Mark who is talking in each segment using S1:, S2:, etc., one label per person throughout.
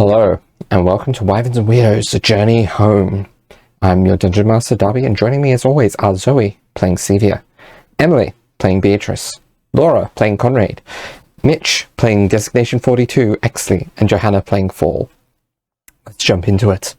S1: Hello, and welcome to Wyverns and Weirdos, The Journey Home. I'm your Dungeon Master, Darby, and joining me as always are Zoe, playing Sevia, Emily, playing Beatrice, Laura, playing Conrad, Mitch, playing Designation 42, Exley, and Johanna, playing Fall. Let's jump into it.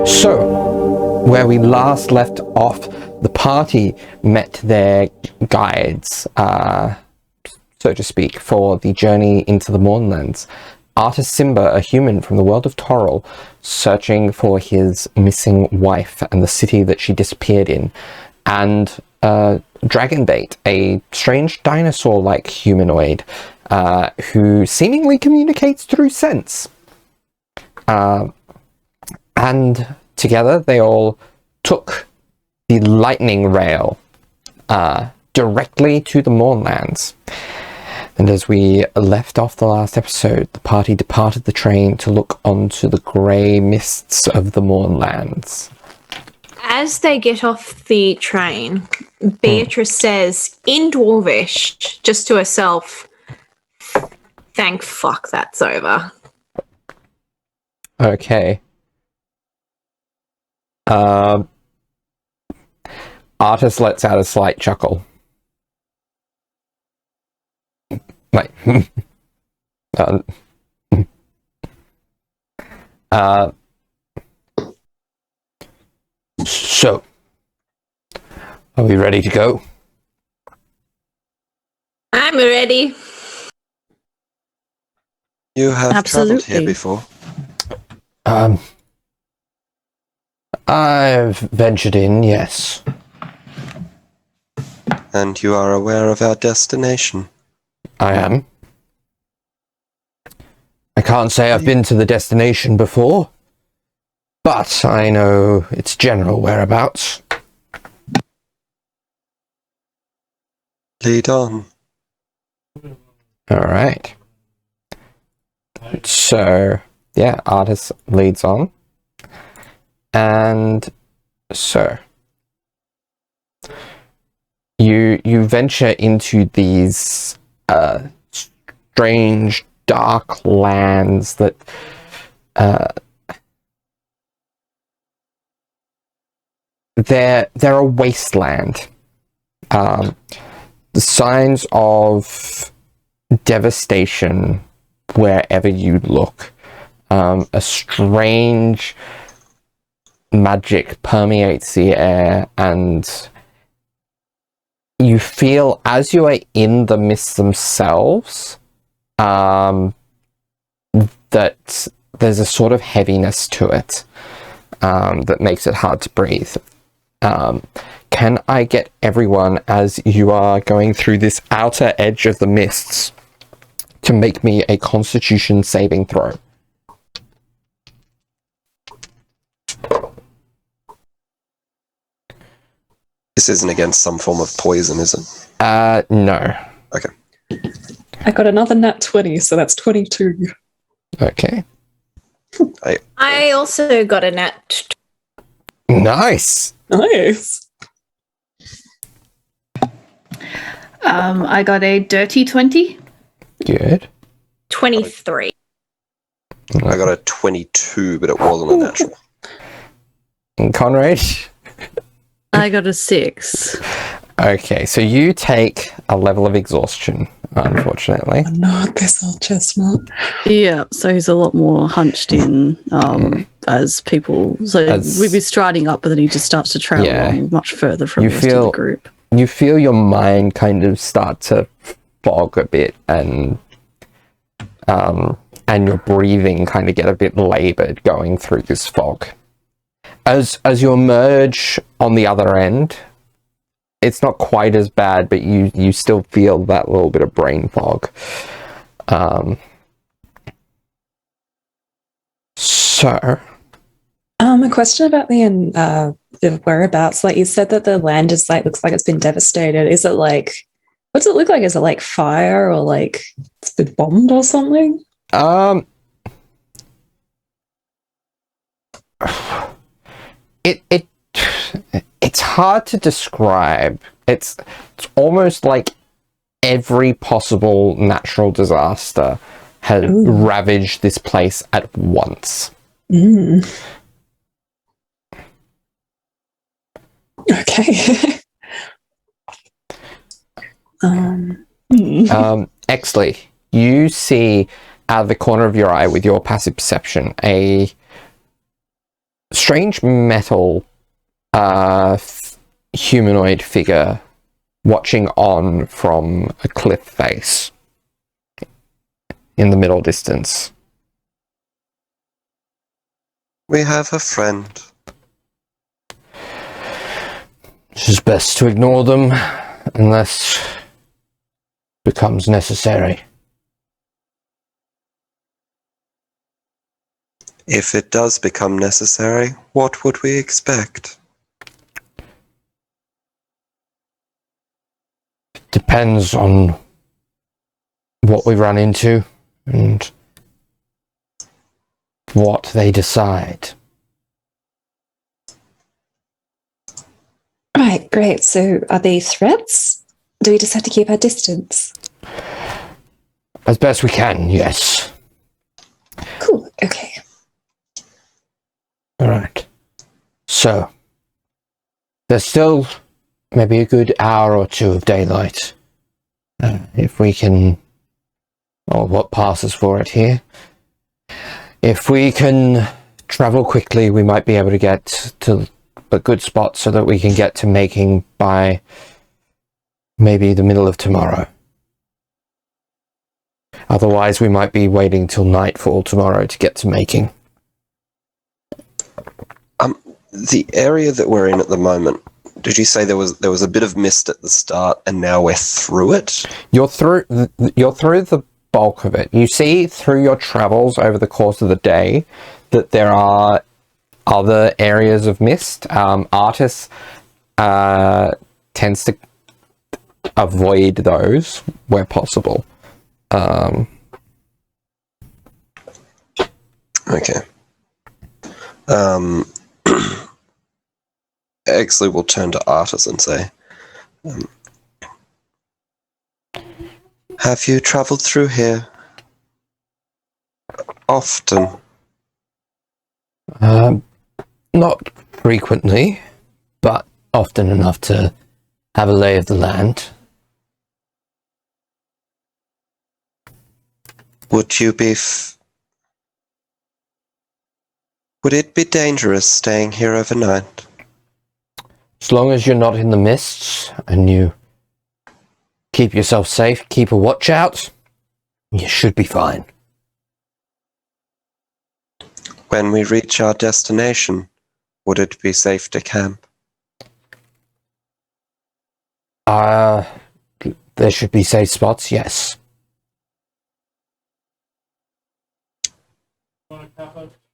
S1: So, where we last left off, the party met their guides, so to speak, for the journey into the Mournlands. Artist Simba, a human from the world of Toril, searching for his missing wife and the city that she disappeared in, and Dragonbait, a strange dinosaur-like humanoid who seemingly communicates through sense. And together they all took the lightning rail directly to the Mournlands. And as we left off the last episode, the party departed the train to look onto the grey mists of the Mournlands.
S2: As they get off the train, Beatrice says in Dwarvish, just to herself, "Thank fuck that's over."
S1: Okay. Artist lets out a slight chuckle. Like, so, are we ready to go?
S2: I'm ready.
S3: You have traveled here before?
S1: I've ventured in, yes.
S3: And you are aware of our destination?
S1: I am. I can't say I've been to the destination before, but I know its general whereabouts.
S3: Lead on.
S1: Alright. So, yeah, Artist leads on. And so, you venture into these strange, dark lands that they're a wasteland. The signs of devastation wherever you look. A strange magic permeates the air, and you feel as you are in the mists themselves that there's a sort of heaviness to it that makes it hard to breathe. Can I get everyone, as you are going through this outer edge of the mists, to make me a Constitution saving throw?
S3: This isn't against some form of poison, is it?
S1: No.
S3: Okay.
S4: I got another nat 20, so that's 22.
S1: Okay.
S2: I also got a nat.
S1: Nice.
S4: Nice.
S5: I got a dirty 20.
S1: Good.
S2: 23.
S3: I got a 22, but it wasn't a natural.
S1: And Conrad?
S5: I got a 6.
S1: Okay, so you take a level of exhaustion, unfortunately.
S4: Oh, not this old chestnut.
S5: Yeah, so he's a lot more hunched in as people. So we'd be striding up, but then he just starts to trail along much further from the rest of the group.
S1: You feel your mind kind of start to fog a bit, and your breathing kind of get a bit laboured going through this fog. As you emerge on the other end, it's not quite as bad, but you still feel that little bit of brain fog. So
S4: A question about the the whereabouts? Like you said that the land is like looks like it's been devastated. Is it like what's it look like? Is it like fire or like it's been bombed or something?
S1: It's hard to describe. It's almost like every possible natural disaster has ravaged this place at once.
S4: Okay.
S1: Exley, you see out of the corner of your eye with your passive perception a strange metal humanoid figure watching on from a cliff face in the middle distance.
S3: We have a friend.
S1: It's best to ignore them unless it becomes necessary.
S3: If it does become necessary, what would we expect?
S1: Depends on what we run into and what they decide.
S4: Right, great. So are they threats? Do we just have to keep our distance?
S1: As best we can, yes.
S4: Cool, okay.
S1: All right. So, there's still maybe a good hour or two of daylight. If we can, or what passes for it here. If we can travel quickly, we might be able to get to a good spot so that we can get to making by maybe the middle of tomorrow. Otherwise, we might be waiting till nightfall tomorrow to get to making.
S3: The area that we're in at the moment, did you say there was a bit of mist at the start and now we're through it?
S1: You're through the bulk of it. You see through your travels over the course of the day that there are other areas of mist. Artis tends to avoid those where possible.
S3: Okay. Exley will turn to Artis and say, have you travelled through here often?
S1: Not frequently, but often enough to have a lay of the land.
S3: Would you be... Would it be dangerous staying here overnight?
S1: As long as you're not in the mists and you keep yourself safe, keep a watch out, you should be fine.
S3: When we reach our destination, would it be safe to camp?
S1: There should be safe spots, yes.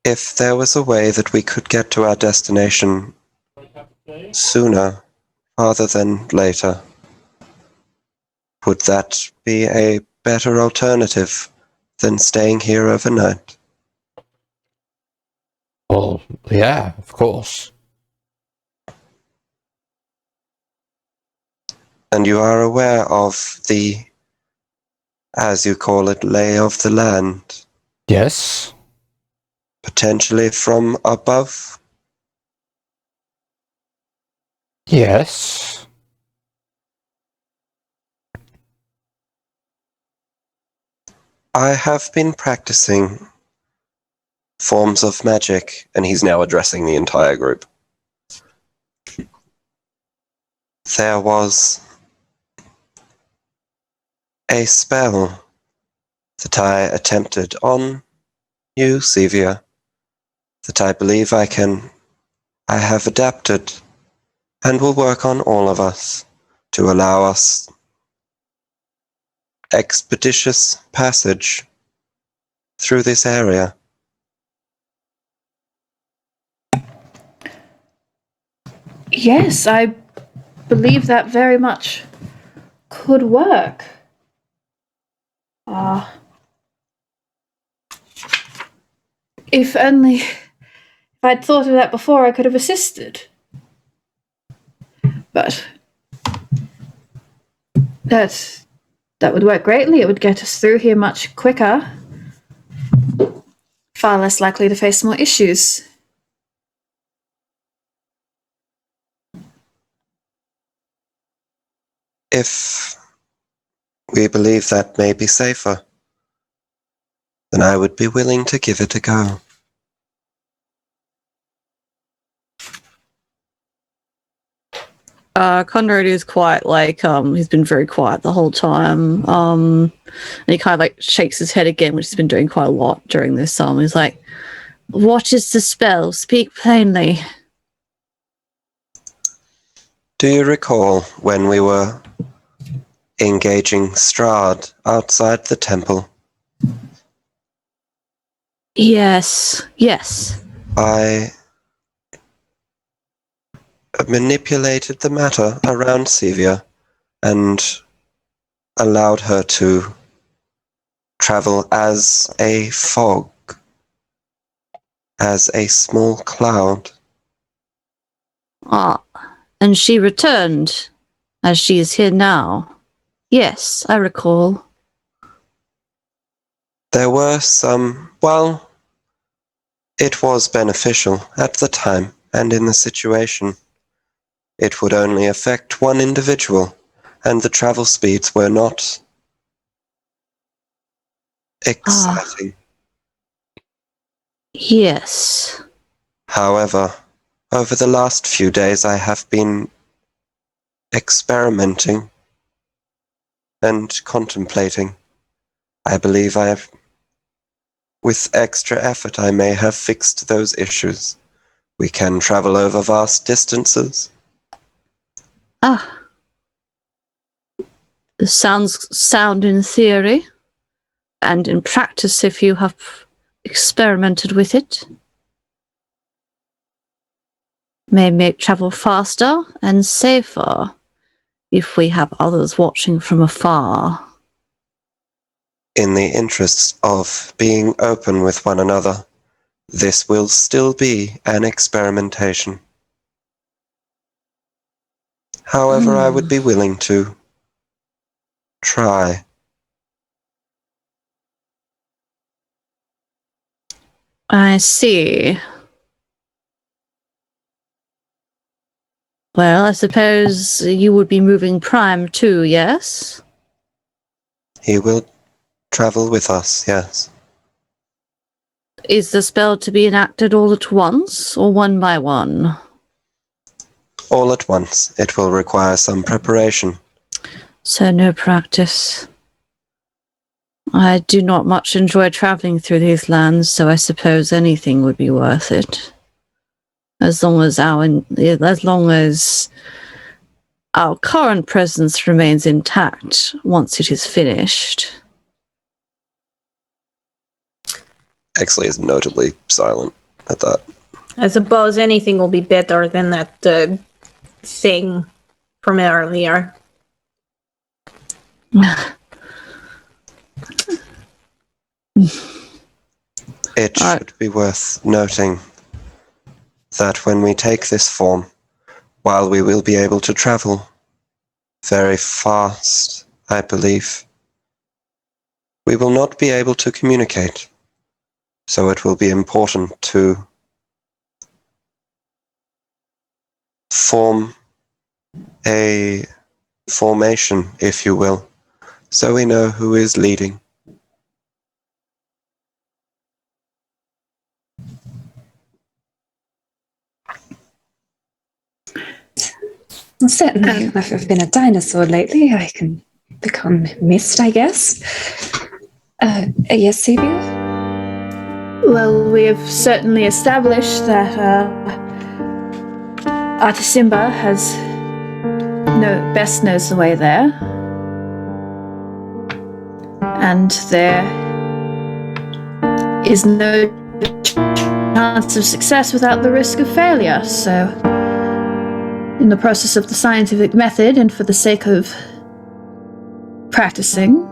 S3: If there was a way that we could get to our destination sooner rather than later, would that be a better alternative than staying here overnight?
S1: Well, yeah, of course.
S3: And you are aware of the, as you call it, lay of the land?
S1: Yes.
S3: Potentially from above?
S1: Yes.
S3: I have been practicing forms of magic, and he's now addressing the entire group. There was a spell that I attempted on you, Sevia, that I believe I have adapted and will work on all of us to allow us expeditious passage through this area.
S6: Yes, I believe that very much could work. If I'd thought of that before, I could have assisted. But that would work greatly. It would get us through here much quicker. Far less likely to face more issues.
S3: If we believe that may be safer, then I would be willing to give it a go.
S5: Conrad is quite like, he's been very quiet the whole time. And he kind of like shakes his head again, which he's been doing quite a lot during this. He's like, what is the spell? Speak plainly.
S3: Do you recall when we were engaging Strahd outside the temple?
S5: Yes.
S3: I manipulated the matter around Sevia and allowed her to travel as a fog, as a small cloud.
S5: And she returned, as she is here now. Yes, I recall.
S3: There were some, well, it was beneficial at the time and in the situation. It would only affect one individual, and the travel speeds were not exciting.
S5: Yes.
S3: However, over the last few days I have been experimenting and contemplating. I believe with extra effort, I may have fixed those issues. We can travel over vast distances.
S5: This sounds sound in theory, and in practice if you have experimented with it. May make travel faster and safer if we have others watching from afar.
S3: In the interests of being open with one another, this will still be an experimentation. However, I would be willing to try.
S5: I see. Well, I suppose you would be moving Prime too, yes?
S3: He will travel with us, yes.
S5: Is the spell to be enacted all at once, or one by one?
S3: All at once. It will require some preparation.
S5: So no practice. I do not much enjoy travelling through these lands, so I suppose anything would be worth it. As long as our current presence remains intact once it is finished.
S3: Exley is notably silent at that.
S2: I suppose anything will be better than that thing from earlier.
S3: It should be worth noting that when we take this form, while we will be able to travel very fast, I believe, we will not be able to communicate. So it will be important to form a formation, if you will, so we know who is leading.
S4: Well, certainly, if I've been a dinosaur lately, I can become mist, I guess. Yes, Sevia?
S6: Well, we have certainly established that Artisimba best knows the way there. And there is no chance of success without the risk of failure, so in the process of the scientific method and for the sake of practicing,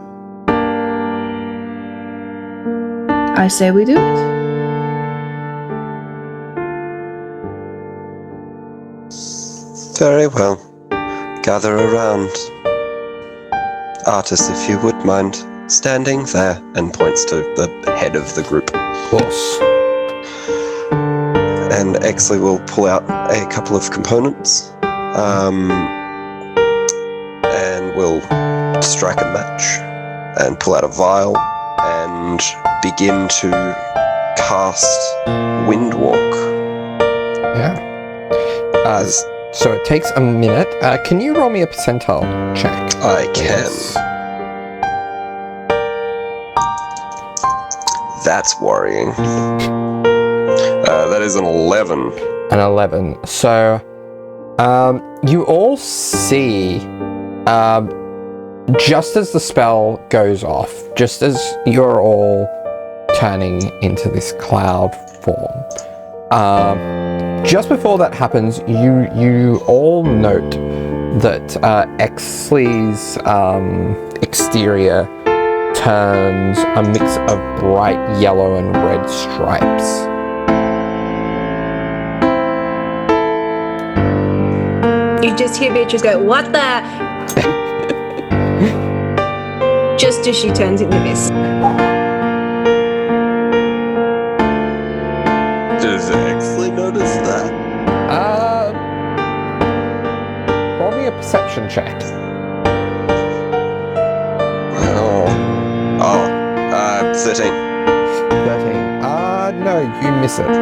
S6: I say we do it.
S3: Very well. Gather around. Artis, if you would mind standing there, and points to the head of the group.
S1: Of course.
S3: And Exley will pull out a couple of components, and we'll strike a match, and pull out a vial, and begin to cast Windwalk.
S1: Yeah. So it takes a minute. Can you roll me a percentile check?
S3: I can.
S1: please?
S3: That's worrying. That is an 11.
S1: An 11. So, you all see, just as the spell goes off, just as you're all turning into this cloud form, just before that happens, you all note that Exley's exterior turns a mix of bright yellow and red stripes.
S2: You just hear Beatrice go, "What the?" Just as she turns into this.
S3: Does Exley notice that?
S1: Roll me a perception check.
S3: 13.
S1: 13. No, you miss it. You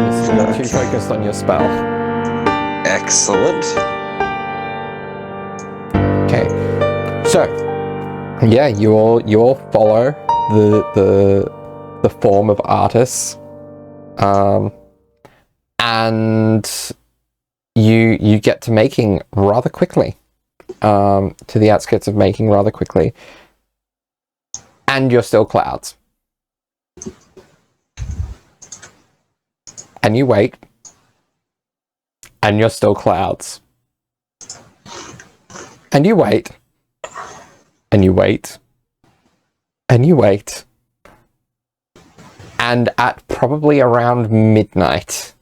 S1: miss it. You're too focused on your spell.
S3: Excellent.
S1: Okay. So, yeah, you all follow the form of Artis, and you get to making rather quickly, to the outskirts of making rather quickly, and you're still clouds. And you wait, and you're still clouds. And you wait, and you wait, and you wait. And at probably around midnight,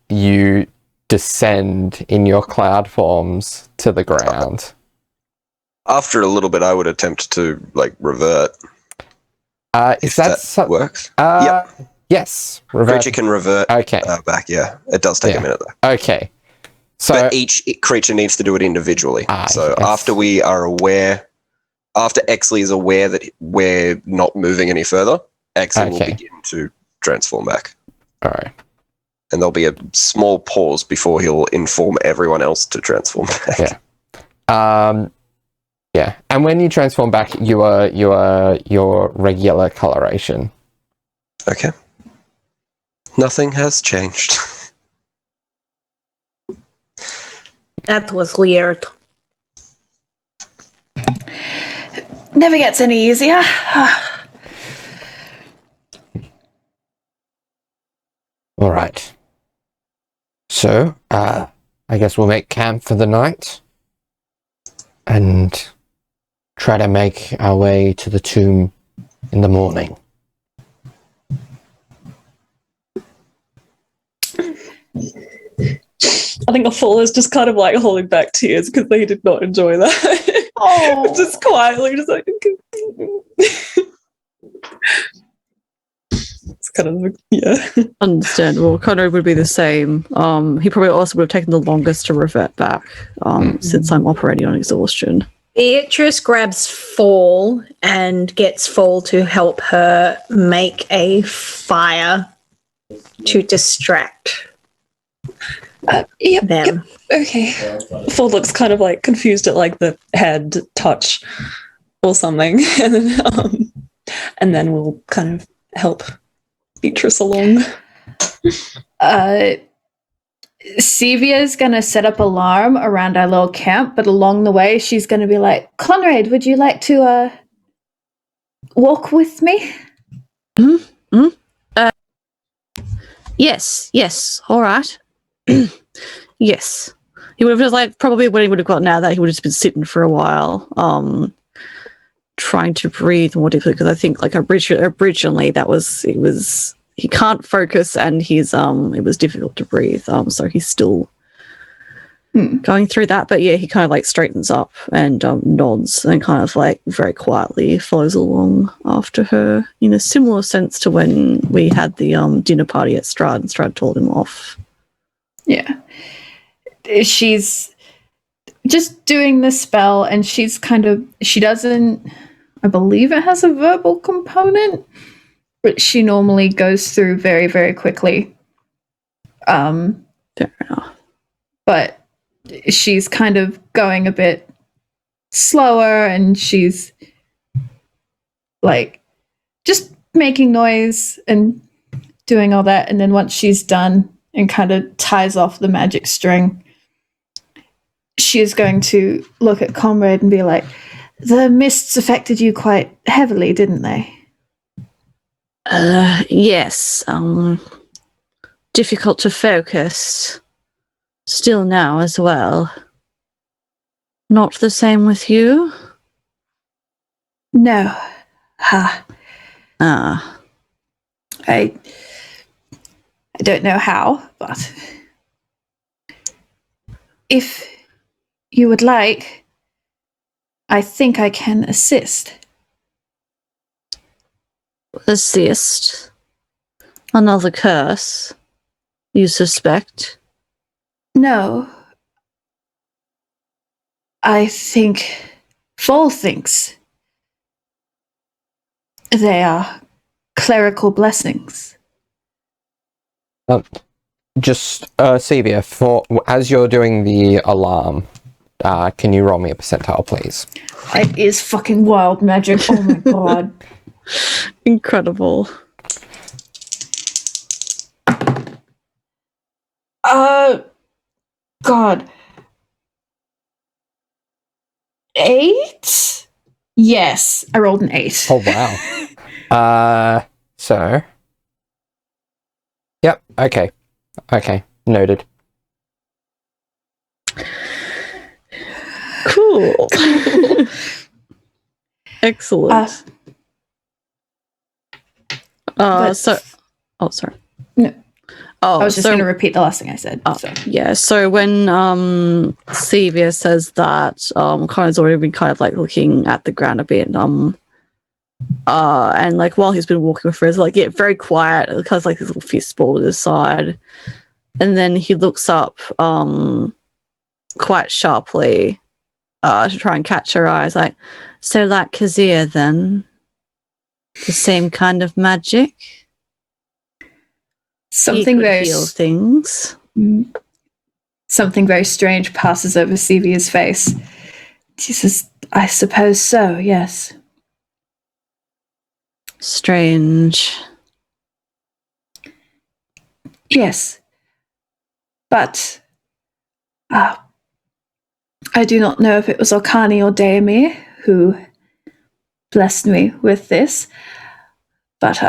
S1: you descend in your cloud forms to the ground.
S3: After a little bit, I would attempt to, revert.
S1: Is that
S3: works?
S1: Yep. Yes. Revert.
S3: Creature can revert
S1: Okay.
S3: back, yeah. It does take a minute, though.
S1: Okay. So,
S3: but each creature needs to do it individually. So
S1: yes.
S3: after we are aware, after Exley is aware that we're not moving any further, Exley will begin to transform back.
S1: All right.
S3: And there'll be a small pause before he'll inform everyone else to transform back.
S1: Yeah. Yeah. And when you transform back, you are your regular coloration.
S3: Okay. Nothing has changed.
S2: That was weird.
S6: Never gets any easier.
S1: All right. So, I guess we'll make camp for the night and try to make our way to the tomb in the morning.
S4: I think Aful is just kind of holding back tears because they did not enjoy that.
S6: Oh.
S4: Just quietly, just it's kind of, yeah.
S5: Understandable. Conrad would be the same. He probably also would have taken the longest to revert back, since I'm operating on exhaustion.
S2: Beatrice grabs Fall and gets Fall to help her make a fire to distract
S4: Yep.
S2: them.
S4: Okay. Ford looks kind of confused at the head touch or something, and then we'll kind of help Beatrice along.
S6: Sevia's gonna set up alarm around our little camp, but along the way she's gonna be like, Conrad, would you like to walk with me?
S5: Yes, all right. Yes. He would have just like probably when he would have gotten out of that, he would have just been sitting for a while, trying to breathe more deeply, because I think like originally he can't focus and he's it was difficult to breathe. So he's still going through that. But yeah, he kind of like straightens up and nods and kind of like very quietly follows along after her in a similar sense to when we had the dinner party at Strahd and Strahd told him off.
S6: Yeah. She's just doing the spell, and she doesn't, I believe it has a verbal component, but she normally goes through very, very quickly.
S5: Fair enough.
S6: But she's kind of going a bit slower, and she's like just making noise and doing all that. And then once she's done and kind of ties off the magic string, she is going to look at Comrade and be like, the mists affected you quite heavily, didn't they?
S5: Yes. Difficult to focus. Still now as well. Not the same with you?
S6: No. Ha. I don't know how, but if you would like, I think I can assist.
S5: Assist? Another curse? You suspect?
S6: No. I think Fall thinks they are clerical blessings.
S1: Just, Sevia, as you're doing the alarm, can you roll me a percentile, please?
S6: It is fucking wild magic. Oh my god.
S5: Incredible.
S6: God. 8? Yes, I rolled an 8.
S1: Oh, wow. So... Yep, okay. Okay, noted.
S5: Cool. Excellent. So... Oh, sorry.
S6: No.
S5: Oh,
S6: I was just going to repeat the last thing I said. So.
S5: Yeah, so when Sevia says that, Connor's already been kind of like looking at the ground a bit, and like while he's been walking with her, it's like very quiet, because like his little fist ball at his side, and then he looks up quite sharply to try and catch her eyes, like, so like Kazir then, the same kind of magic.
S6: Something very
S5: feel things.
S6: Something very strange passes over Sevia's face. She says, I suppose so, yes.
S5: Strange.
S6: Yes. But I do not know if it was Orkani or Daemir who blessed me with this, but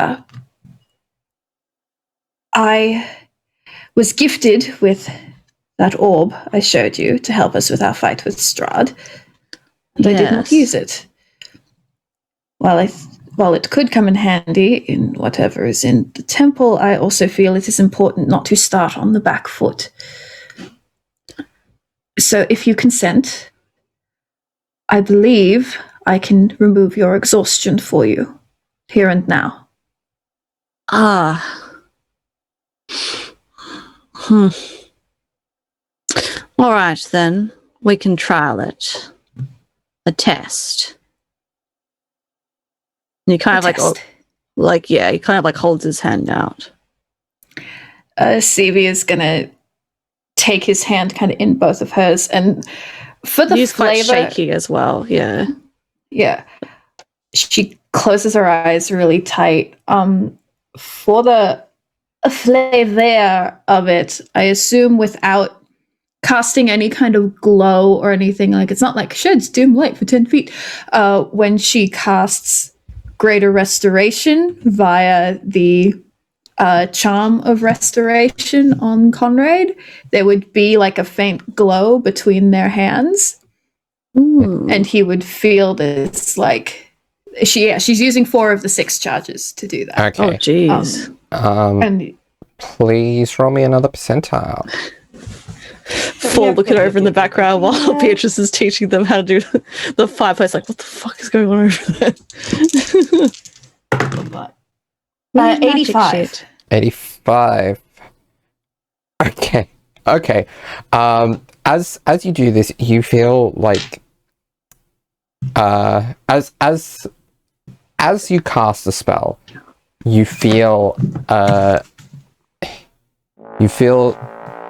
S6: I was gifted with that orb I showed you to help us with our fight with Strahd, and I did not use it. While it could come in handy in whatever is in the temple, I also feel it is important not to start on the back foot. So if you consent, I believe I can remove your exhaustion for you, here and now.
S5: All right, then. We can trial it. A test. And he kind of he kind of like holds his hand out.
S6: Sevia is going to take his hand kind of in both of hers, and for the
S5: He's
S6: flavor...
S5: quite shaky as well, yeah.
S6: Yeah. She closes her eyes really tight. For the flavor of it, I assume without casting any kind of glow or anything, like it's not like sheds dim light for 10 feet. When she casts Greater Restoration via the charm of restoration on Conrad, there would be like a faint glow between their hands, and he would feel this like she's using 4 of the 6 charges to do that.
S5: Oh,
S1: Okay.
S5: jeez.
S6: And
S1: Please roll me another percentile.
S5: Four looking over in the background while Beatrice is teaching them how to do the fireplace. Like, what the fuck is going on over there? Weird magic
S6: 85.
S5: shit.
S1: 85. Okay. As you do this, you feel like as you cast the spell, you feel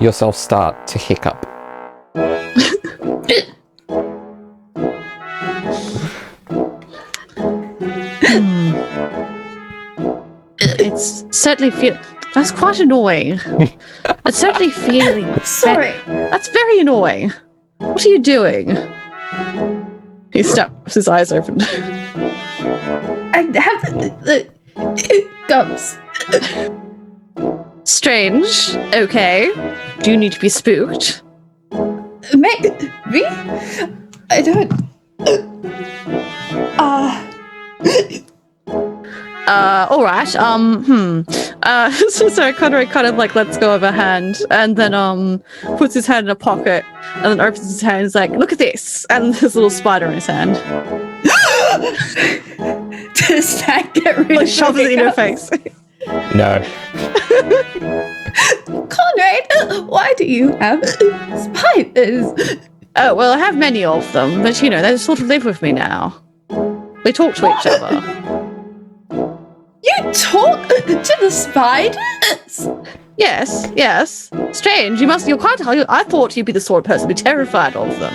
S1: yourself start to hiccup.
S5: It's certainly that's quite annoying. It's certainly feeling.
S6: Sorry.
S5: That's very annoying. What are you doing? He snaps his eyes open.
S6: I have the gums.
S5: Strange. Okay. Do you need to be spooked?
S6: Me? I don't.
S5: All right. So Conrad kind of like lets go of her hand and then puts his hand in a pocket and then opens his hand and is like, look at this, and there's a little spider in his hand.
S6: Does that get rid
S5: Like
S6: of
S5: shoves it in her face.
S1: No.
S6: Conrad, why do you have spiders?
S5: Oh, well, I have many of them, but you know, they sort of live with me now. We talk to each other.
S6: You talk to the spiders?
S5: Yes. Strange. You're quite. I thought you'd be the sort of person to be terrified of them.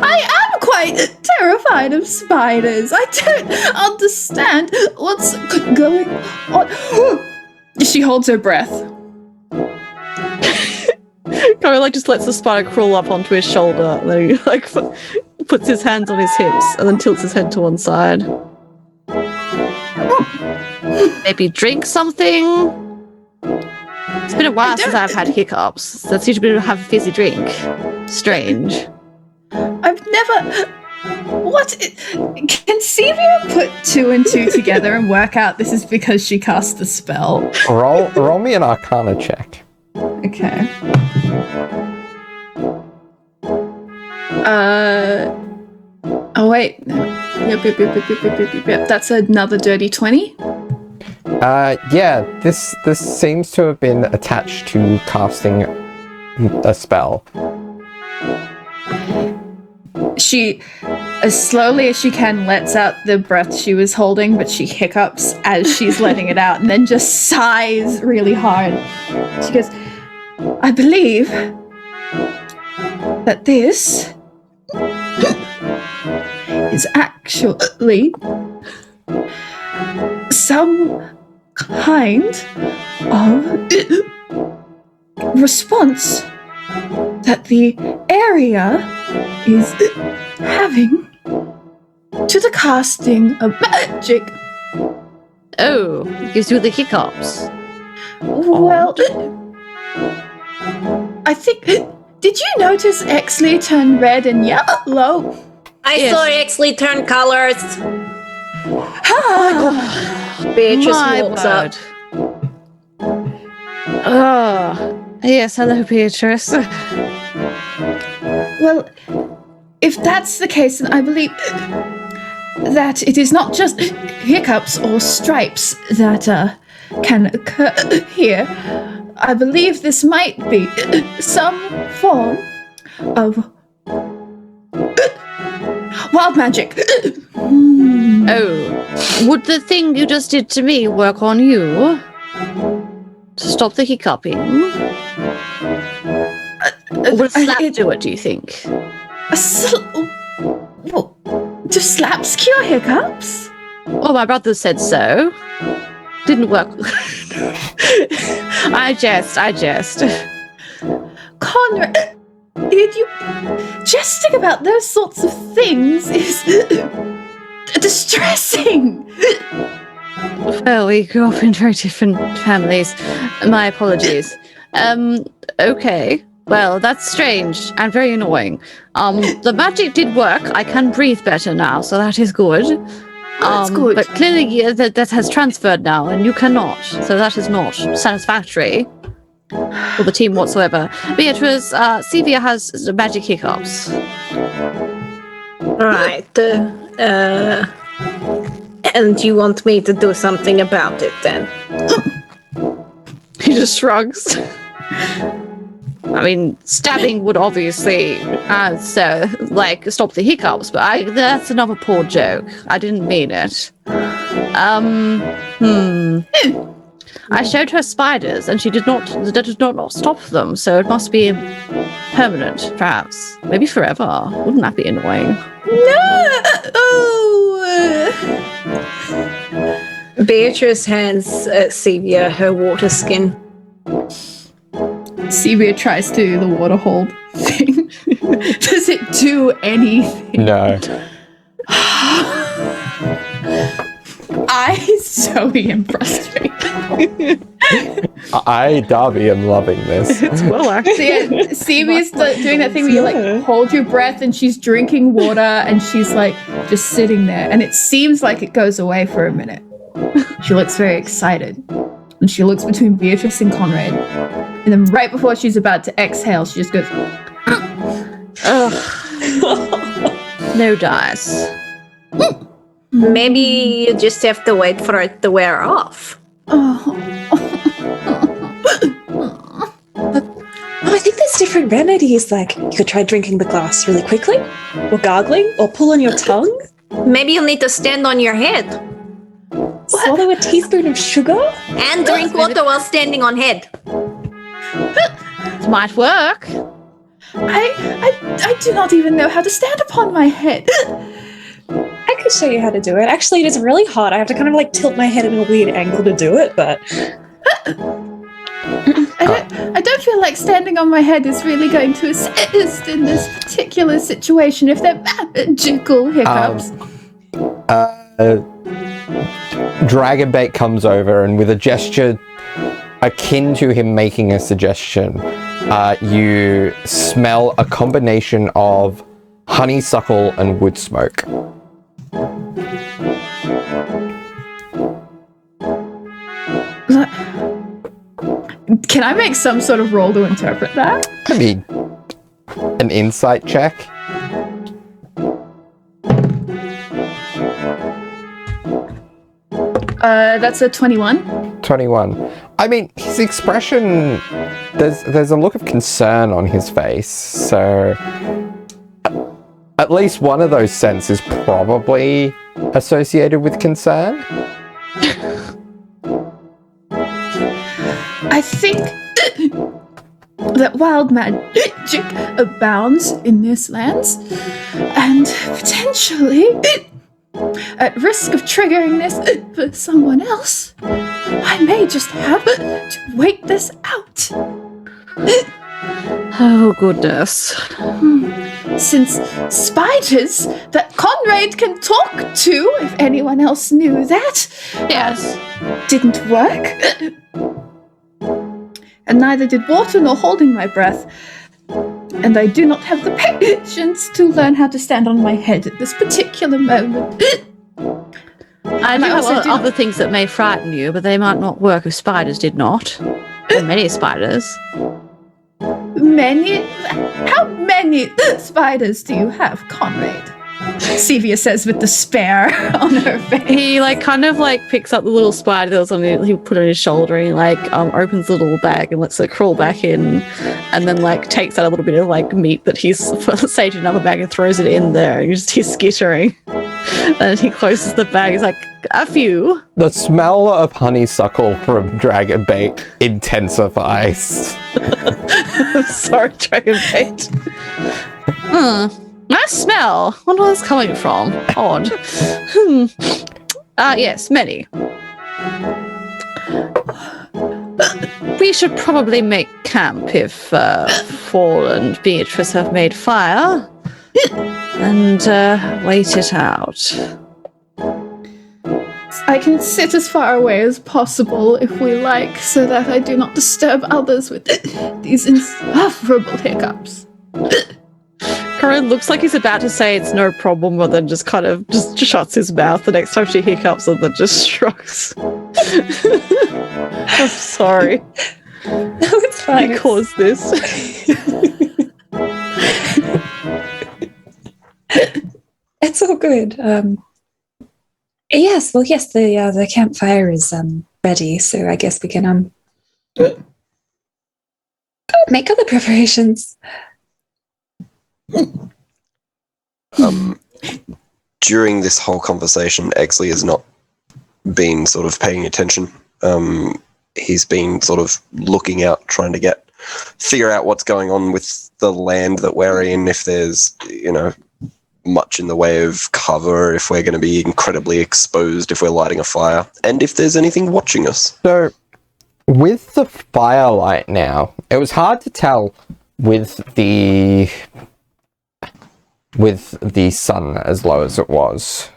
S6: I am quite terrified of spiders. I don't understand what's going on. She holds her breath.
S5: Conrad like just lets the spider crawl up onto his shoulder, and then he like puts his hands on his hips, and then tilts his head to one side. Maybe drink something. It's been a while since I've had hiccups. That's usually to have a fizzy drink. Strange.
S6: I've never. What? Can Sevia put 2 and 2 together and work out this is because she cast the spell?
S1: Roll me an Arcana check.
S6: Okay. Oh wait. No. Yep. That's another dirty 20.
S1: Yeah, this seems to have been attached to casting a spell.
S6: She, as slowly as she can, lets out the breath she was holding, but she hiccups as she's letting it out and then just sighs really hard. She goes, I believe that this is actually some kind of response that the area is having to the casting of magic.
S5: Oh, gives you the hiccups.
S6: Well, I think. Did you notice Exley turned red and yellow?
S2: I saw Exley turn colors. Beatrice
S5: My
S2: walks up.
S5: word. Oh, yes. Hello, Beatrice.
S6: Well, if that's the case, then I believe that it is not just hiccups or stripes that can occur here. I believe this might be some form of wild magic.
S5: Oh, would the thing you just did to me work on you? To stop the hiccuping? Or would a slap do it, do you think?
S6: Do slaps cure hiccups?
S5: Well, my brother said so. Didn't work. I jest.
S6: Conrad, did you jesting about those sorts of things is distressing.
S5: Well, we grew up in very different families. My apologies. Okay. Well, that's strange and very annoying. The magic did work. I can breathe better now, so that is good.
S6: That's good.
S5: But clearly that has transferred now, and you cannot. So that is not satisfactory for the team whatsoever. Beatrice, Sevia has magic hiccups.
S2: Right. And you want me to do something about it then?
S5: He just shrugs. I mean, stabbing would obviously stop the hiccups, but that's another poor joke. I didn't mean it. I showed her spiders, and that did not stop them, so it must be permanent, perhaps. Maybe forever. Wouldn't that be annoying?
S6: No!
S2: Beatrice hands Sevia her water skin.
S6: Sevia tries to do the water hold thing. Does it do anything?
S1: No.
S6: I Zoe am frustrated.
S1: I, Darby, am loving this.
S5: It's well, actually.
S6: So Sevia's doing that thing where you like hold your breath and she's drinking water and she's like just sitting there and it seems like it goes away for a minute. She looks very excited and she looks between Beatrice and Conrad and then right before she's about to exhale she just goes
S5: No dice.
S2: Maybe you just have to wait for it to wear off.
S4: I think there's different remedies. Like you could try drinking the glass really quickly, or gargling, or pull on your tongue.
S2: Maybe you'll need to stand on your head
S4: Swallow a teaspoon of sugar.
S2: and drink water while standing on head.
S5: It might work.
S6: I do not even know how to stand upon my head.
S4: I could show you how to do it. Actually, it is really hard. I have to kind of like tilt my head in a weird angle to do it, but
S6: I don't feel like standing on my head is really going to assist in this particular situation if they're magical hiccups.
S1: Dragonbait comes over and with a gesture akin to him making a suggestion, you smell a combination of honeysuckle and wood smoke.
S6: Can I make some sort of roll to interpret that?
S1: I mean, an insight check.
S6: That's a 21.
S1: 21. I mean, his expression, there's a look of concern on his face, so at least one of those scents is probably associated with concern.
S6: I think that wild magic abounds in this lands, and potentially, at risk of triggering this for someone else, I may just have to wait this out.
S5: Oh, goodness.
S6: Since spiders that Conrad can talk to, if anyone else knew that,
S5: Yes.
S6: didn't work. And neither did water nor holding my breath. And I do not have the patience to learn how to stand on my head at this particular moment.
S5: I do have other things that may frighten you, but they might not work if spiders did not. Or many spiders.
S6: Many? How many spiders do you have, Conrad? Sevia says with despair on her face.
S5: He kind of picks up the little spider that was on he put on his shoulder and he opens the little bag and lets it crawl back in and then takes out a little bit of meat that he's saved in another bag and throws it in there. And he's skittering. And he closes the bag. He's like, a few.
S1: The smell of honeysuckle from Dragonbait intensifies.
S5: I'm sorry, Dragonbait. Nice smell. I wonder where it's coming from. Odd. Yes, many. We should probably make camp if Fall and Beatrice have made fire. And wait it out.
S6: I can sit as far away as possible if we like, so that I do not disturb others with these insufferable hiccups.
S5: Corin looks like he's about to say it's no problem, but then just kind of just shuts his mouth the next time she hiccups and then just shrugs. I'm sorry.
S4: No, it's fine.
S5: I caused this.
S4: It's all good. Yes, the campfire is ready, so I guess we can make other preparations.
S3: During this whole conversation, Exley has not been sort of paying attention. He's been sort of looking out, trying to figure out what's going on with the land that we're in, if there's, much in the way of cover, if we're going to be incredibly exposed if we're lighting a fire, and if there's anything watching us.
S1: So, with the firelight now, it was hard to tell with the sun as low as it was.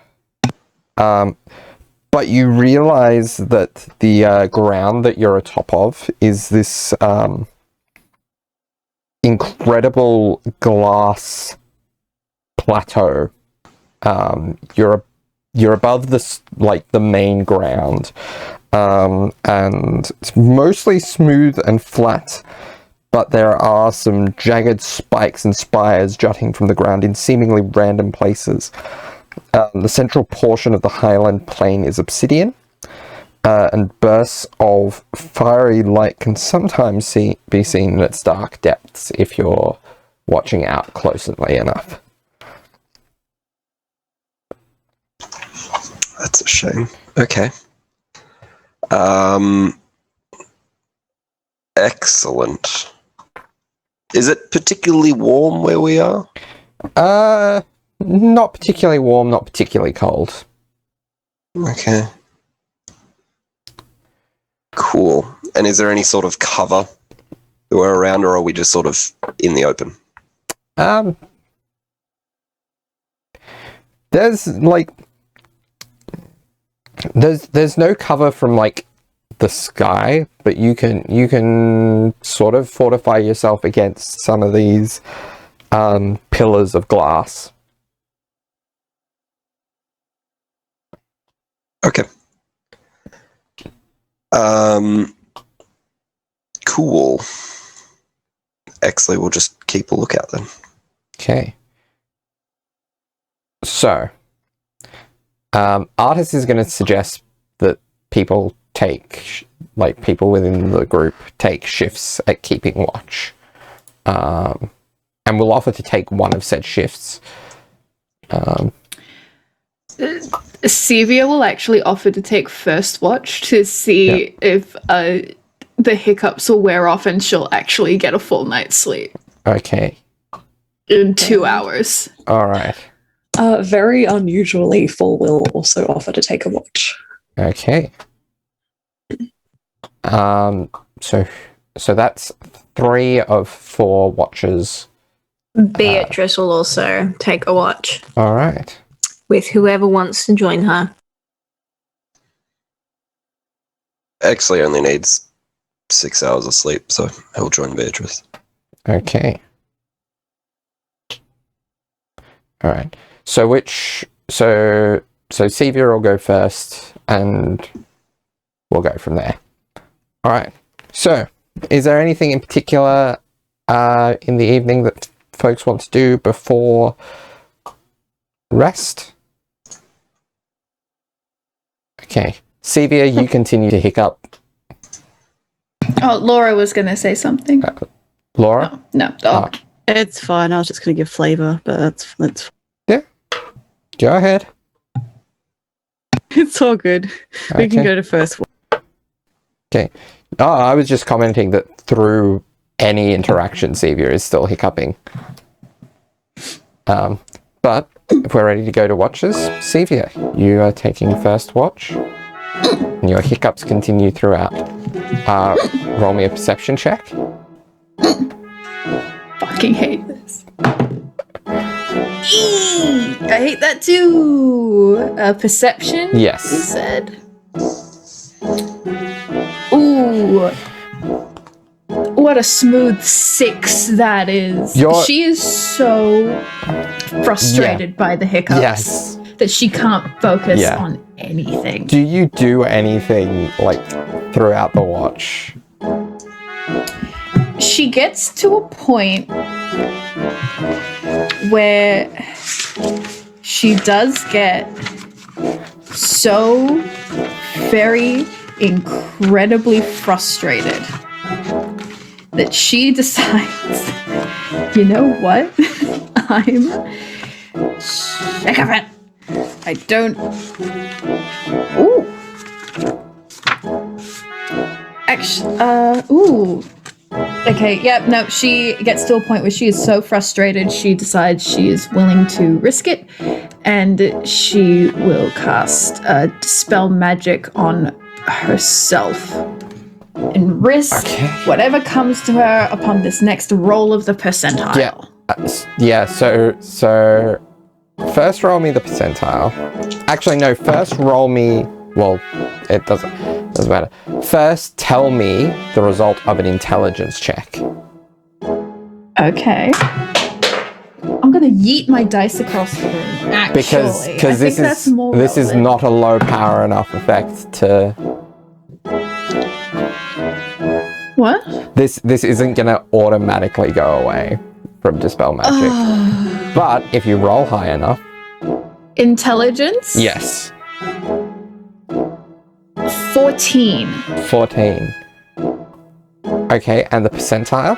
S1: But you realize that the ground that you're atop of is this incredible glass plateau. You're above the main ground, and it's mostly smooth and flat, but there are some jagged spikes and spires jutting from the ground in seemingly random places. The central portion of the highland plain is obsidian, and bursts of fiery light can sometimes be seen in its dark depths if you're watching out closely enough.
S3: That's a shame. Okay. Excellent. Is it particularly warm where we are?
S1: Not particularly warm, not particularly cold.
S3: Okay. Cool. And is there any sort of cover that we're around, or are we just sort of in the open?
S1: There's no cover from the sky, but you can sort of fortify yourself against some of these pillars of glass.
S3: Okay. Cool. Exley will just keep a lookout then.
S1: Okay. So, Artis is going to suggest that people people within the group take shifts at keeping watch. And we'll offer to take one of said shifts.
S6: Sevia will actually offer to take first watch to see if the hiccups will wear off and she'll actually get a full night's sleep.
S1: Okay.
S6: In 2 hours.
S1: All right.
S4: Very unusually, Fall will also offer to take a watch.
S1: Okay. So that's 3 of 4 watches.
S2: Beatrice will also take a watch
S1: All right.
S2: with whoever wants to join her.
S3: Exley only needs 6 hours of sleep, so he'll join Beatrice.
S1: Okay. All right. So Sevia will go first, and we'll go from there. All right. So, is there anything in particular in the evening that folks want to do before rest? Okay. Sevia, you continue to hiccup.
S6: Oh, Laura was going to say something.
S1: Laura?
S6: No.
S5: It's fine. I was just going to give flavour, but that's
S1: Yeah. Go ahead.
S5: it's all good. We can go to first.
S1: Okay. Oh, I was just commenting that through any interaction, Sevia is still hiccuping. But if we're ready to go to watches, Sevia, you are taking first watch. And your hiccups continue throughout. Roll me a perception check.
S6: Fucking hate this. I hate that too. Perception.
S1: Yes.
S6: You said. Ooh. What a smooth 6 that is. She is so frustrated by the hiccups
S1: Yes.
S6: that she can't focus on anything.
S1: Do you do anything like throughout the watch?
S6: She gets to a point where she does get so very incredibly frustrated that she decides, you know what? I'm sick of it. I don't. Ooh. Actually, ooh. Okay, yep, no, she gets to a point where she is so frustrated, she decides she is willing to risk it, and she will cast Dispel Magic on herself. And risk whatever comes to her upon this next roll of the percentile.
S1: Yeah, so first roll me the percentile. Actually, no, first roll me, well, it doesn't matter. First, tell me the result of an intelligence check.
S6: Okay. I'm gonna yeet my dice across the room, actually.
S1: Because this is not a low power enough effect to...
S6: What?
S1: This isn't gonna automatically go away from Dispel Magic. But if you roll high enough...
S6: Intelligence?
S1: Yes.
S6: 14.
S1: 14. Okay, and the percentile?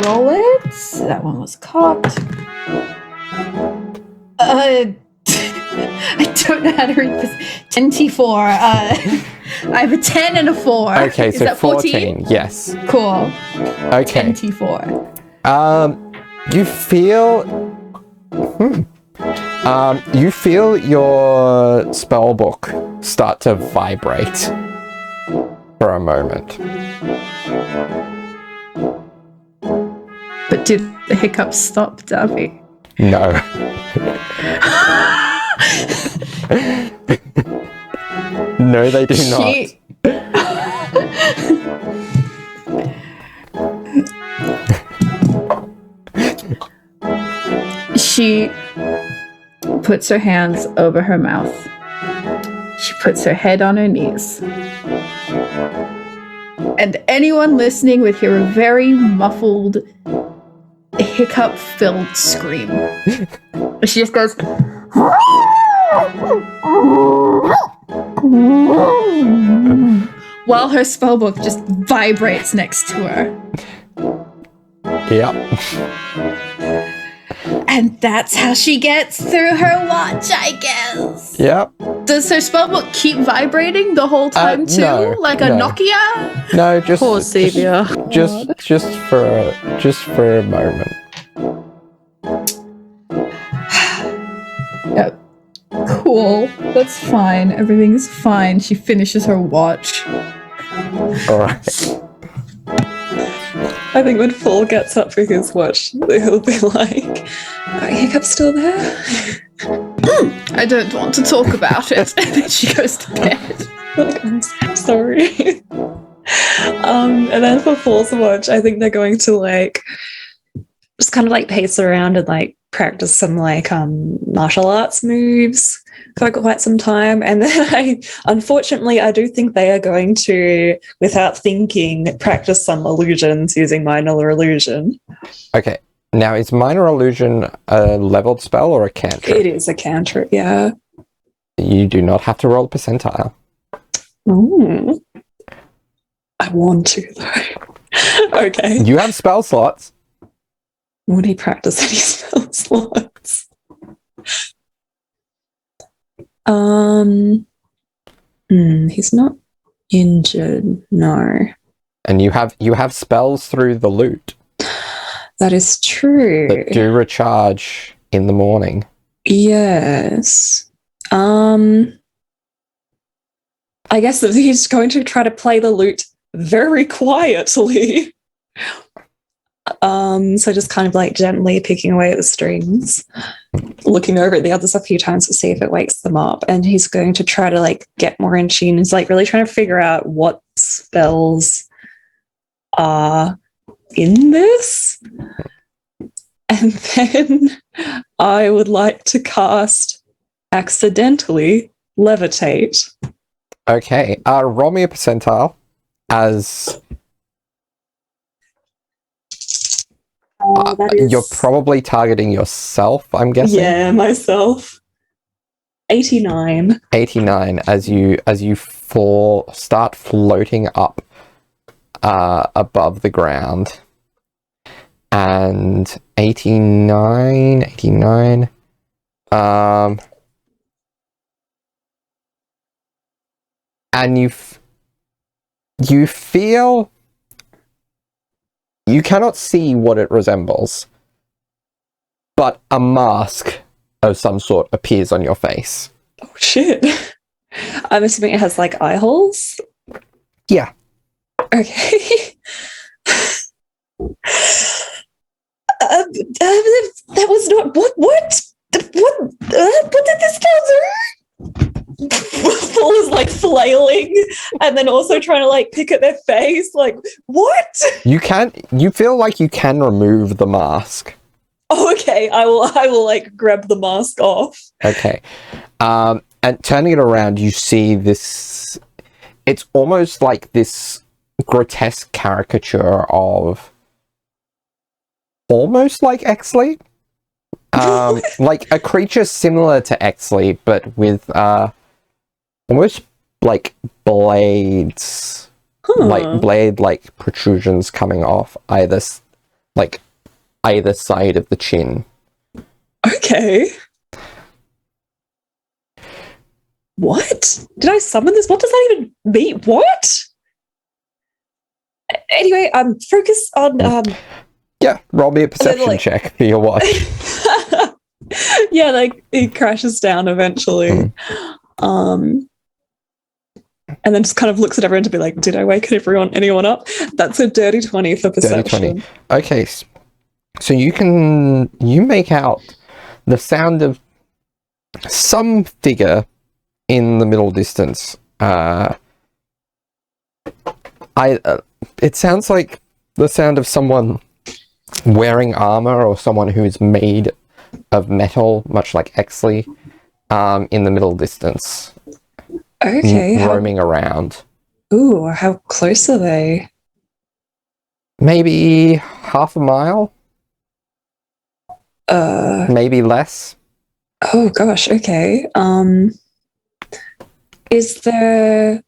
S6: Roll it. That one was cocked. I don't know how to read this. 24. I have a 10 and a 4.
S1: Okay, so 14? Yes.
S6: Cool.
S1: Okay.
S6: 24.
S1: You feel... you feel your spell book start to vibrate for a moment.
S6: But did the hiccups stop, Davy?
S1: No. No, they do not.
S6: She puts her hands over her mouth. She puts her head on her knees. And anyone listening would hear a very muffled, hiccup-filled scream. She just goes... while her spellbook just vibrates next to her.
S1: Yep.
S6: And that's how she gets through her watch, I guess.
S1: Yep.
S6: Does her spellbook keep vibrating the whole time too?
S1: No,
S6: like a
S1: no.
S6: Nokia?
S1: No, just
S5: Poor Sevia.
S1: just for a moment.
S6: Yep. Cool. That's fine. Everything's fine. She finishes her watch.
S1: Alright.
S4: I think when Paul gets up for his watch, he'll be like, "Are hiccups still there?"
S6: I don't want to talk about it. And then she goes to bed.
S4: Like, I'm so sorry. And then for Paul's watch, I think they're going to like just kind of like pace around and like practice some like martial arts moves for quite some time. And then unfortunately I do think they are going to, without thinking, practice some illusions using minor illusion.
S1: Okay. Now, is minor illusion a leveled spell or a cantrip?
S4: It is a cantrip, yeah.
S1: You do not have to roll a percentile.
S4: Ooh. I want to though. Okay.
S1: You have spell slots.
S4: Would he practice any spell slots? He's not injured, no.
S1: And you have spells through the loot
S4: That is true.
S1: that do recharge in the morning.
S4: Yes. I guess that he's going to try to play the lute very quietly. So just kind of like gently picking away at the strings, looking over at the others a few times to see if it wakes them up. And he's going to try to like get more in tune. He's like really trying to figure out what spells are in this. And then I would like to cast accidentally levitate.
S1: Okay, roll me a percentile as
S4: That is,
S1: you're probably targeting yourself, I'm guessing.
S4: yeah, myself. 89.
S1: 89 as you start floating up above the ground. And 89 and you feel you cannot see what it resembles, but a mask of some sort appears on your face.
S4: Oh shit. I'm assuming it has like eye holes.
S1: Yeah.
S4: Okay. That was not what did this now do? Paul is like flailing and then also trying to like pick at their face, like what?
S1: You feel like you can remove the mask.
S4: Oh, okay. I will like grab the mask off.
S1: Okay. And turning it around, you see this, it's almost like this grotesque caricature of almost like Exley. Like a creature similar to Exley, but with almost like blades, like blade-like protrusions coming off either side of the chin.
S4: Okay. What? Did I summon this? What does that even mean? What? Anyway, focus on
S1: Yeah, roll me a perception check for your watch.
S4: yeah, like it crashes down eventually. And then just kind of looks at everyone to be like, did I wake anyone up? That's a dirty 20 for perception.
S1: Dirty 20. Okay, so you make out the sound of some figure in the middle distance. It sounds like the sound of someone wearing armor or someone who's made of metal, much like Exley, in the middle distance.
S4: Okay.
S1: Roaming around.
S4: Ooh, how close are they?
S1: Maybe half a mile? Maybe less.
S4: Oh gosh, okay. Is there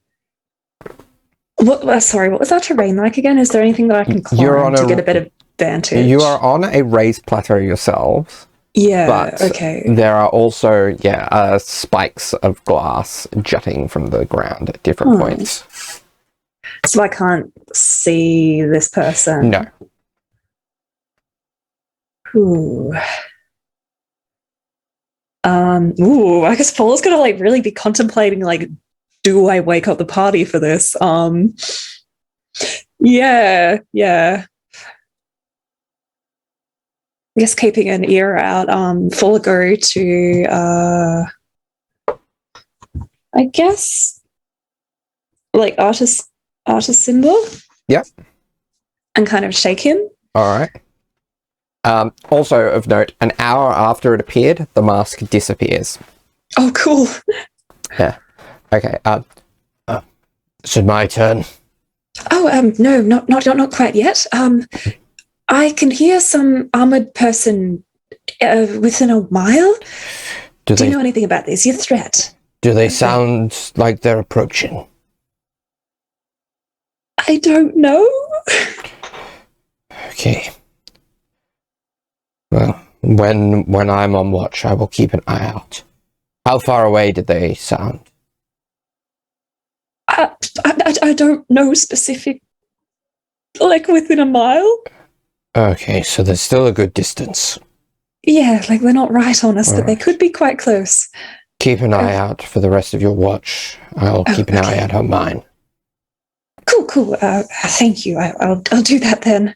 S4: what was that terrain like again? Is there anything that I can climb to get a better vantage?
S1: You are on a raised plateau yourselves.
S4: Yeah,
S1: but
S4: okay.
S1: There are also, spikes of glass jutting from the ground at different points.
S4: So I can't see this person?
S1: No.
S4: Ooh. I guess Paul's gonna like really be contemplating like, do I wake up the party for this? Yeah. I guess keeping an ear out, Full go to I guess like artist symbol.
S1: Yep.
S4: And kind of shake him.
S1: Alright. Also of note, an hour after it appeared, the mask disappears.
S4: Oh, cool.
S1: Yeah. Okay. So my turn.
S4: Oh, no, not quite yet. I can hear some armored person within a mile. Do you know anything about this? Your threat?
S1: Do they sound like they're approaching?
S4: I don't know.
S1: Okay. Well, when I'm on watch, I will keep an eye out. How far away did they sound?
S4: I don't know specific. Like within a mile?
S1: Okay, so there's still a good distance.
S4: Yeah, like they're not right on us, but they could be quite close.
S1: Keep an eye out for the rest of your watch. I'll keep an eye out on mine.
S4: Cool. Thank you. I'll do that then.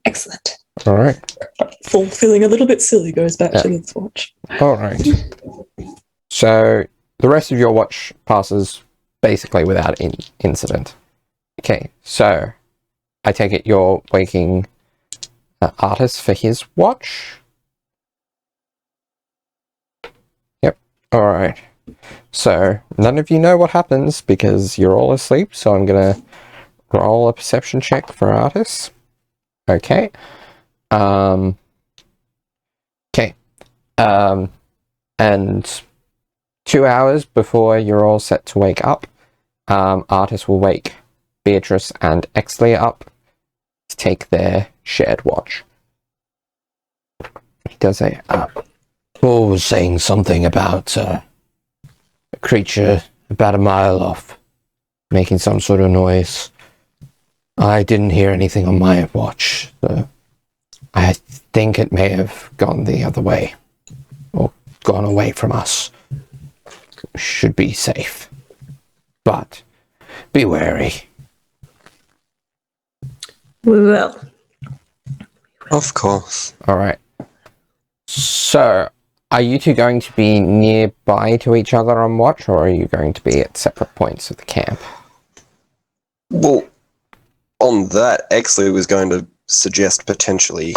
S4: Excellent.
S1: All right.
S4: Full feeling a little bit silly goes back to this watch.
S1: All right. So the rest of your watch passes basically without incident. Okay, so I take it you're waking Artis for his watch? Yep, all right. So none of you know what happens because you're all asleep, so I'm going to roll a perception check for Artis. Okay. Okay. And 2 hours before you're all set to wake up, Artis will wake Beatrice and Exley up to take their shared watch. He does say, Paul was saying something about a creature about a mile off, making some sort of noise. I didn't hear anything on my watch, so I think it may have gone the other way, or gone away from us. Should be safe, but be wary.
S2: We will.
S3: Of course.
S1: All right. So, are you two going to be nearby to each other on watch, or are you going to be at separate points of the camp?
S3: Well, on that, Exley was going to suggest potentially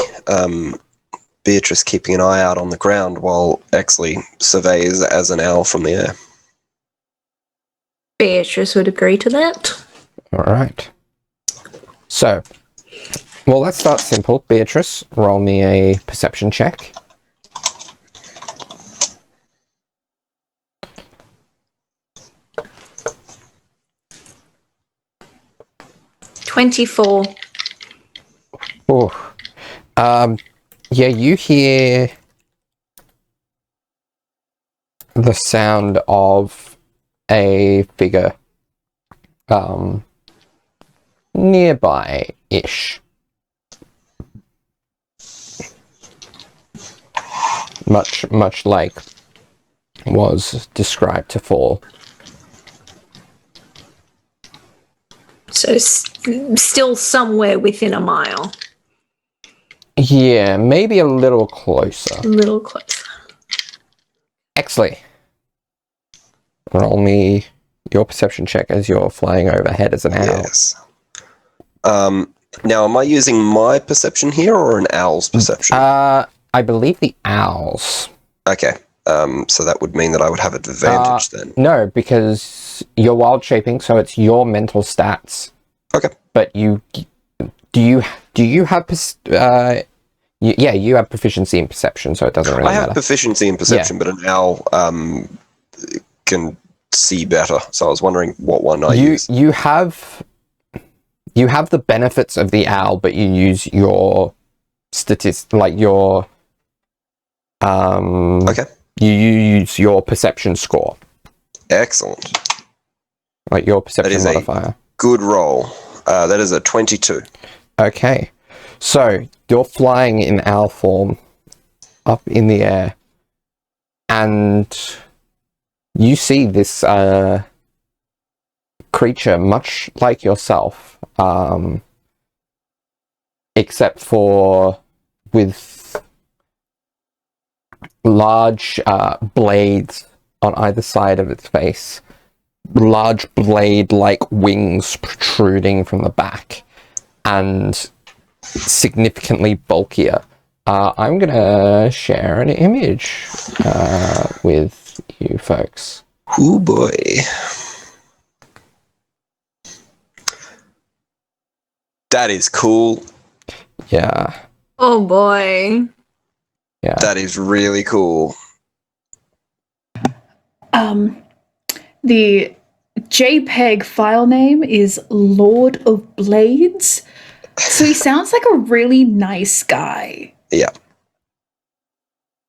S3: Beatrice keeping an eye out on the ground while Exley surveys as an owl from the air.
S2: Beatrice would agree to that.
S1: All right. So, well, let's start simple. Beatrice, roll me a perception check.
S2: $24.
S1: Oh, yeah, you hear the sound of a figure, nearby-ish. Much like was described to Fall.
S2: So still somewhere within a mile.
S1: Yeah, maybe a little closer.
S2: A little closer.
S1: Exley, roll me your perception check as you're flying overhead as an owl.
S3: Yes. Now, am I using my perception here or an owl's perception?
S1: I believe the owls.
S3: Okay. So that would mean that I would have advantage then.
S1: No, because you're wild shaping, so it's your mental stats.
S3: Okay.
S1: But you have you have proficiency in perception, so it doesn't really
S3: I have
S1: matter.
S3: proficiency in perception, but an owl can see better. So I was wondering what one I use.
S1: You have the benefits of the owl, but you use your
S3: Okay.
S1: You use your perception score,
S3: Excellent.
S1: like your perception
S3: is a-
S1: modifier.
S3: Good roll. That is a 22.
S1: Okay, so you're flying in owl form up in the air, and you see this creature much like yourself, except for with large blades on either side of its face. Large blade-like wings protruding from the back, and significantly bulkier. I'm gonna share an image with you folks.
S3: Oh boy. That is cool.
S1: Yeah,
S2: Oh boy.
S1: yeah.
S3: That is really cool.
S6: The JPEG file name is Lord of Blades. So he sounds like a really nice guy.
S3: Yeah.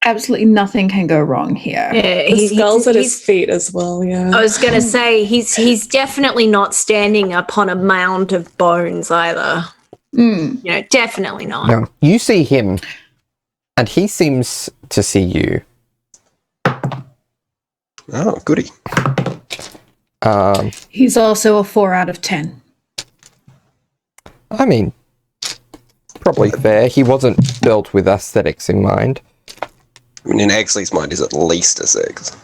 S6: Absolutely nothing can go wrong here.
S2: Yeah,
S4: The skull's at his feet as well, yeah.
S2: I was gonna say he's definitely not standing upon a mound of bones either.
S6: Mm.
S2: You know, definitely not.
S1: Now, you see him, and he seems to see you.
S3: Oh, goody.
S6: He's also a 4 out of 10.
S1: I mean, Probably fair. He wasn't built with aesthetics in mind.
S3: I mean, in Exley's mind, he's at least a 6.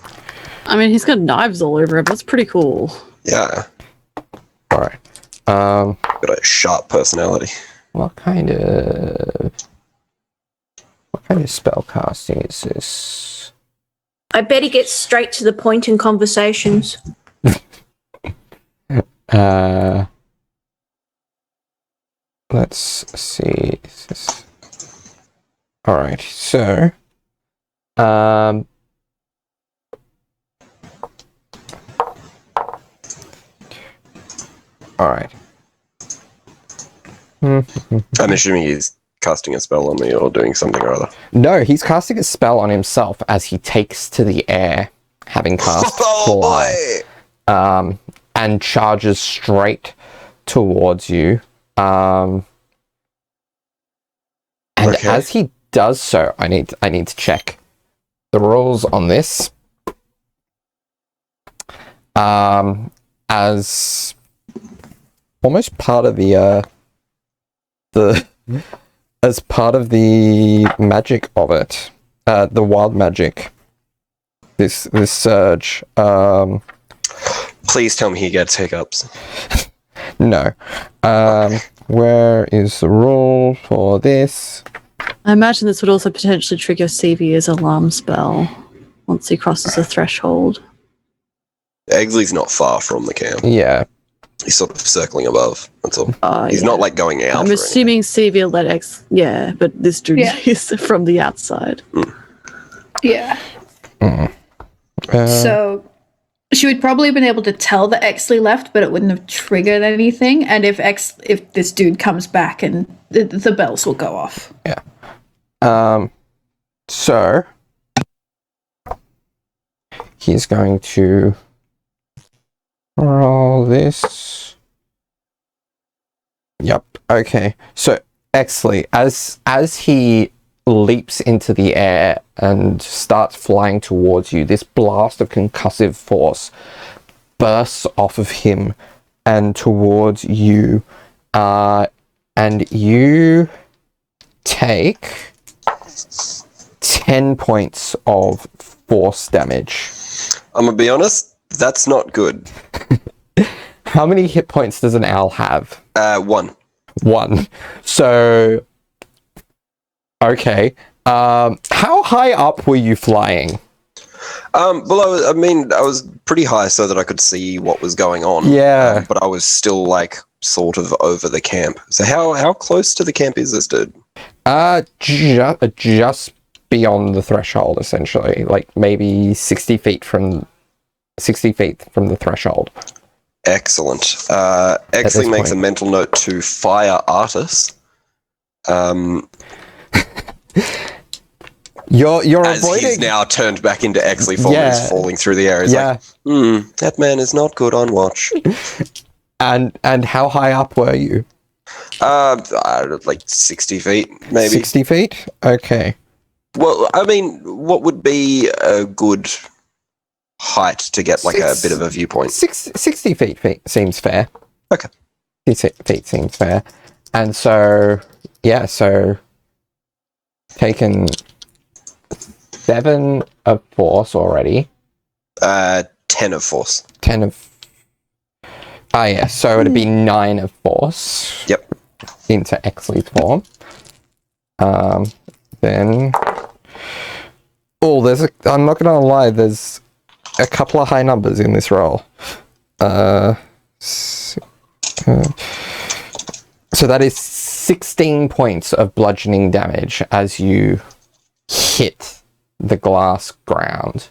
S5: I mean, he's got knives all over him. That's pretty cool.
S3: Yeah.
S1: Alright.
S3: Got a sharp personality.
S1: What kind of spell casting is this?
S2: I bet he gets straight to the point in conversations.
S1: Let's see. Alright, so alright.
S3: I'm assuming he's casting a spell on me or doing something or other.
S1: No, he's casting a spell on himself as he takes to the air, having cast Fly, and charges straight towards you. And
S3: Okay.
S1: as he does so, I need to check the rules on this. As almost part of the as part of the magic of it, the wild magic. This surge.
S3: Please tell me he gets hiccups.
S1: No. Where is the rule for this?
S5: I imagine this would also potentially trigger CV's alarm spell once he crosses the threshold.
S3: Exley's not far from the camp.
S1: Yeah.
S3: He's sort of circling above. That's all. He's
S5: Yeah.
S3: not like going out.
S5: I'm assuming CV will let X. Yeah, but this dude
S6: Yeah.
S5: is from the outside.
S6: Yeah.
S1: Mm.
S6: So she would probably have been able to tell that Exley left, but it wouldn't have triggered anything. And if this dude comes back, and the bells will go off.
S1: So he's going to roll this. Yep. Okay. So Exley, as he leaps into the air and starts flying towards you, this blast of concussive force bursts off of him and towards you, and you take 10 points of force damage.
S3: I'm gonna be honest, that's not good.
S1: How many hit points does an owl have?
S3: 1.
S1: 1. So, okay. How high up were you flying?
S3: Well, I was pretty high so that I could see what was going on.
S1: Yeah.
S3: But I was still like sort of over the camp. So how close to the camp is this dude?
S1: Just beyond the threshold, essentially. Like maybe 60 feet from the threshold.
S3: Excellent.
S1: this
S3: Exley makes
S1: point.
S3: a mental note to fire Artis.
S1: You're
S3: As
S1: avoiding.
S3: he's now turned back into Exley form and
S1: Yeah.
S3: is falling through the air. He's
S1: Yeah.
S3: like, that man is not good on watch.
S1: And how high up were you?
S3: Like 60 feet, maybe.
S1: 60 feet? Okay.
S3: Well, I mean, what would be a good height to get like a bit of a viewpoint?
S1: 60 feet seems fair.
S3: Okay.
S1: 60 feet seems fair. And so, yeah, so taken 7 of force already.
S3: 10 of force.
S1: 10 of... Ah, yeah, so it'd be 9 of force.
S3: Yep.
S1: Into Exley's form. Then... Oh, I'm not gonna lie, there's a couple of high numbers in this roll. So that is 16 points of bludgeoning damage as you hit the glass ground.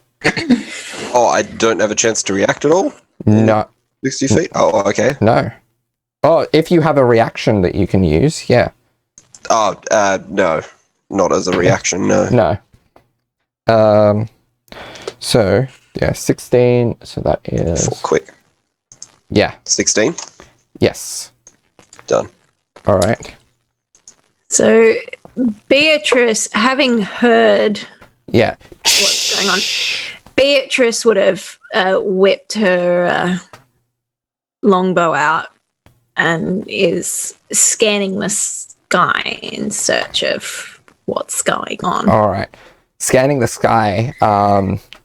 S3: Oh, I don't have a chance to react at all?
S1: No,
S3: 60 feet? Oh, okay.
S1: no. Oh, if you have a reaction that you can use, yeah.
S3: Oh, no. Not as a reaction, no.
S1: No. So, yeah, 16. So that is...
S3: For quick.
S1: Yeah,
S3: 16?
S1: yes.
S3: Done.
S1: All right.
S2: So Beatrice, having heard
S1: Yeah.
S2: what's going on, Beatrice would have whipped her longbow out and is scanning sky in search of what's going on.
S1: All right. Scanning the sky,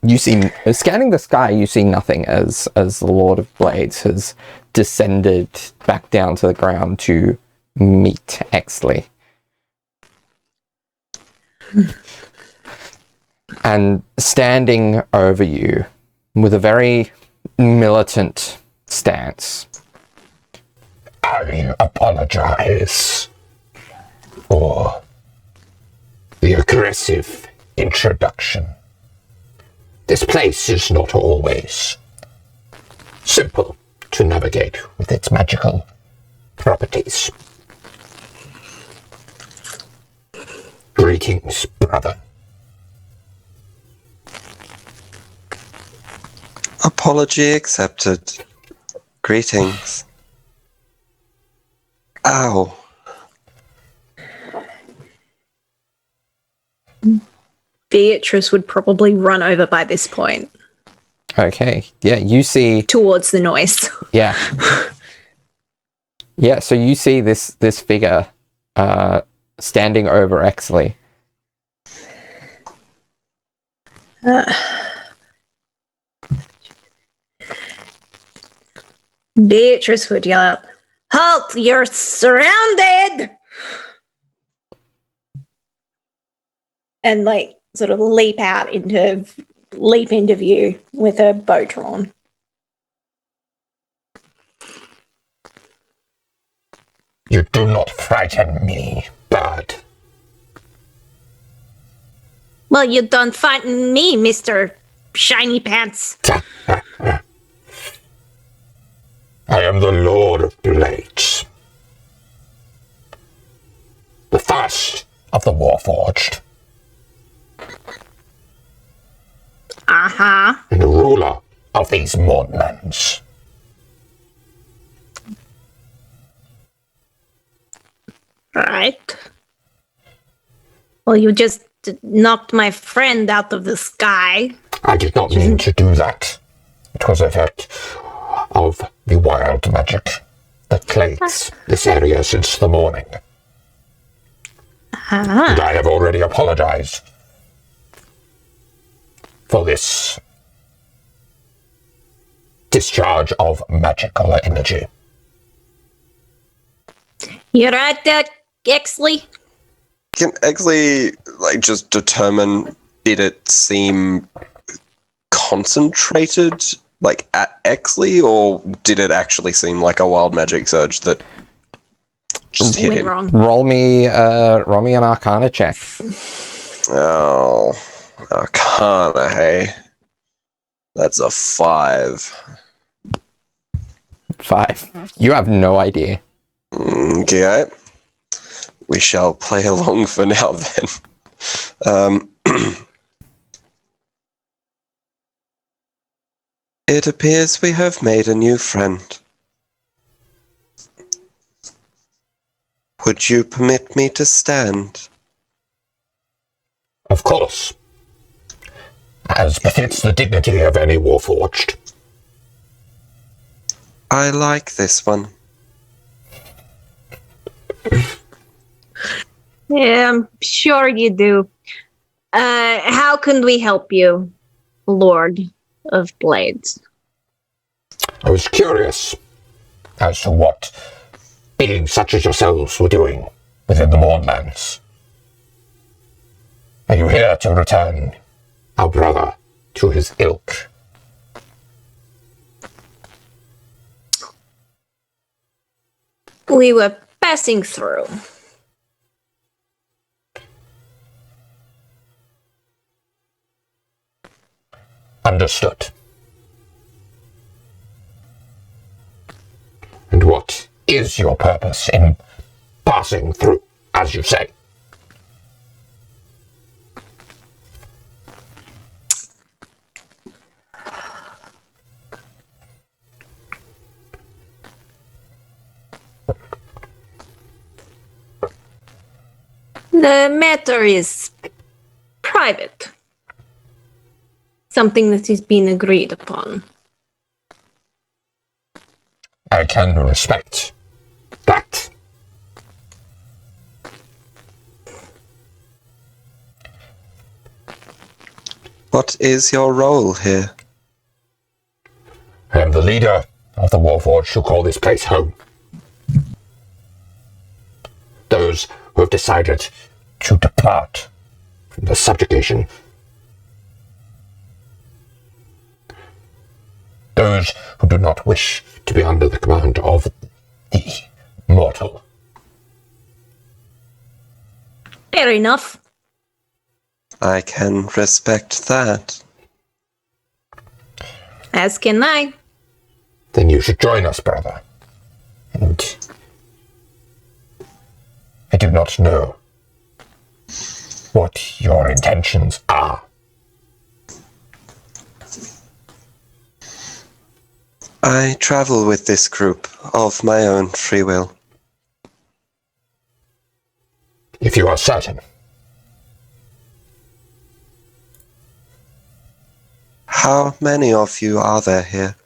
S1: you see nothing as the Lord of Blades has descended back down to the ground to meet Exley. And standing over you with a very militant stance.
S7: I apologize for the aggressive introduction. This place is not always simple to navigate with its magical properties. Greetings, brother.
S3: Apology accepted. Greetings. Ow.
S2: Beatrice would probably run over by this point
S1: Okay. Yeah, you see.
S2: towards the noise.
S1: Yeah. Yeah. So you see this figure standing over Exley.
S2: Beatrice would yell out, "Halt! You're surrounded!" And like sort of leap into view with her bow drawn.
S7: You do not frighten me, bird.
S2: Well, you don't frighten me, Mr. Shiny Pants.
S7: I am the Lord of Blades. The first of the Warforged.
S2: Uh-huh.
S7: And the ruler of these Mournlands.
S2: Right. Well, you just knocked my friend out of the sky.
S7: I did not mean to do that. It was an effect of the wild magic that plagues this area since the morning. And I have already apologized for this discharge of magical energy.
S2: You're right there, Exley.
S3: Can Exley just determine, did it seem concentrated at Exley, or did it actually seem like a wild magic surge that just hit
S2: Went
S3: him?
S2: wrong.
S1: Roll me an Arcana check.
S3: Oh, Arcana, hey. That's a 5.
S1: 5. You have no idea.
S3: Okay. We shall play along for now then. It appears we have made a new friend. Would you permit me to stand?
S7: Of course. As befits the dignity of any Warforged.
S3: I like this one.
S2: Yeah, I'm sure you do. How can we help you, Lord of Blades?
S7: I was curious as to what beings such as yourselves were doing within the Mournlands. Are you here to return our brother to his ilk?
S2: We were passing through.
S7: Understood. And what is your purpose in passing through, as you say?
S2: The matter is private. Something that has been agreed upon.
S7: I can respect that.
S3: What is your role here?
S7: I am the leader of the Warforged who call this place home. Those who have decided to depart from the subjugation. Those who do not wish to be under the command of the mortal.
S2: Fair enough.
S3: I can respect that.
S2: As can I.
S7: Then you should join us, brother. And I do not know what your intentions are.
S3: I travel with this group of my own free will.
S7: If you are certain.
S3: How many of you are there here?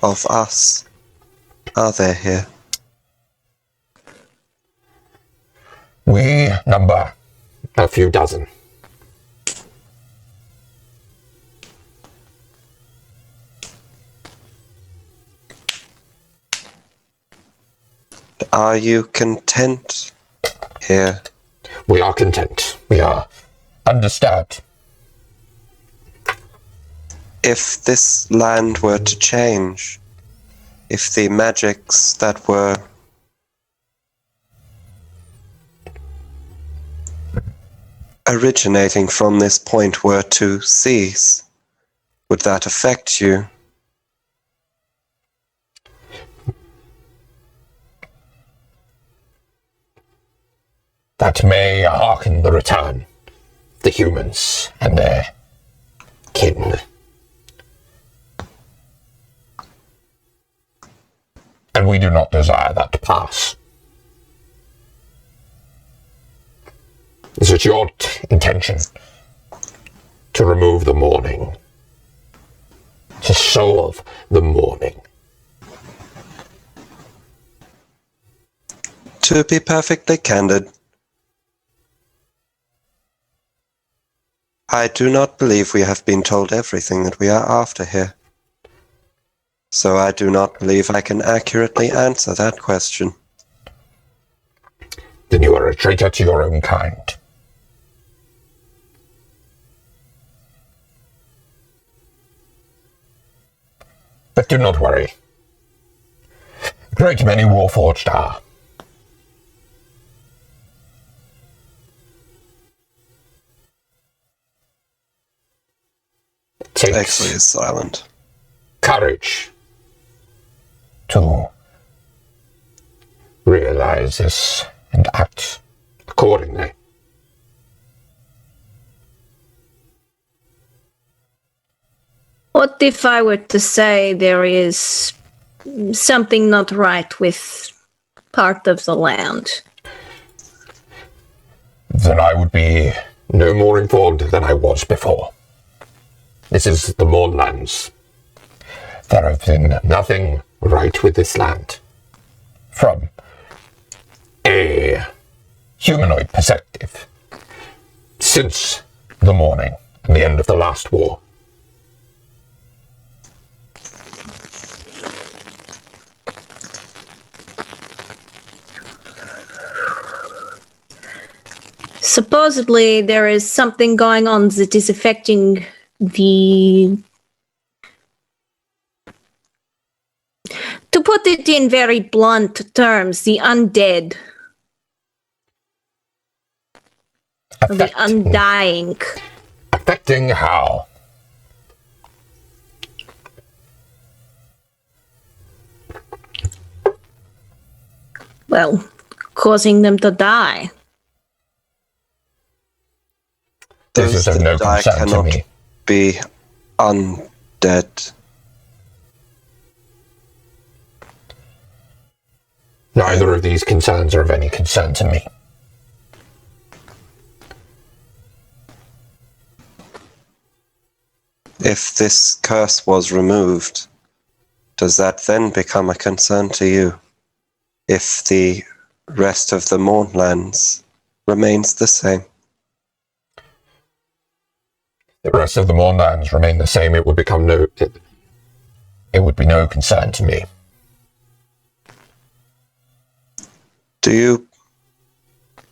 S3: Of us are there here?
S7: We number a few dozen.
S3: Are you content here?
S7: We are content. We are undisturbed.
S3: If this land were to change, if the magics that were originating from this point were to cease, would that affect you?
S7: That may hearken the return, the humans and their kin. And we do not desire that to pass. Is it your intention to remove the mourning, to solve the mourning?
S3: To be perfectly candid, I do not believe we have been told everything that we are after here. So I do not believe I can accurately answer that question.
S7: Then you are a traitor to your own kind. But do not worry. A great many Warforged are. It takes
S3: Exley is silent.
S7: courage to realize this and act accordingly.
S2: What if I were to say there is something not right with part of the land?
S7: Then I would be no more informed than I was before. This is the Mournlands. There have been nothing right with this land. From a humanoid perspective, since the Mourning and the end of the last war.
S2: Supposedly there is something going on that is affecting the... To put it in very blunt terms, the undead. The undying.
S7: Affecting how?
S2: Well, causing them to die.
S7: This is of no
S3: that
S7: concern to
S3: cannot
S7: me.
S3: be undead.
S7: Neither of these concerns are of any concern to me.
S3: If this curse was removed, does that then become a concern to you? If the rest of the Mournlands remains the same?
S7: the rest of the Mournlands remain the same, it would become it would be no concern to me.
S3: Do you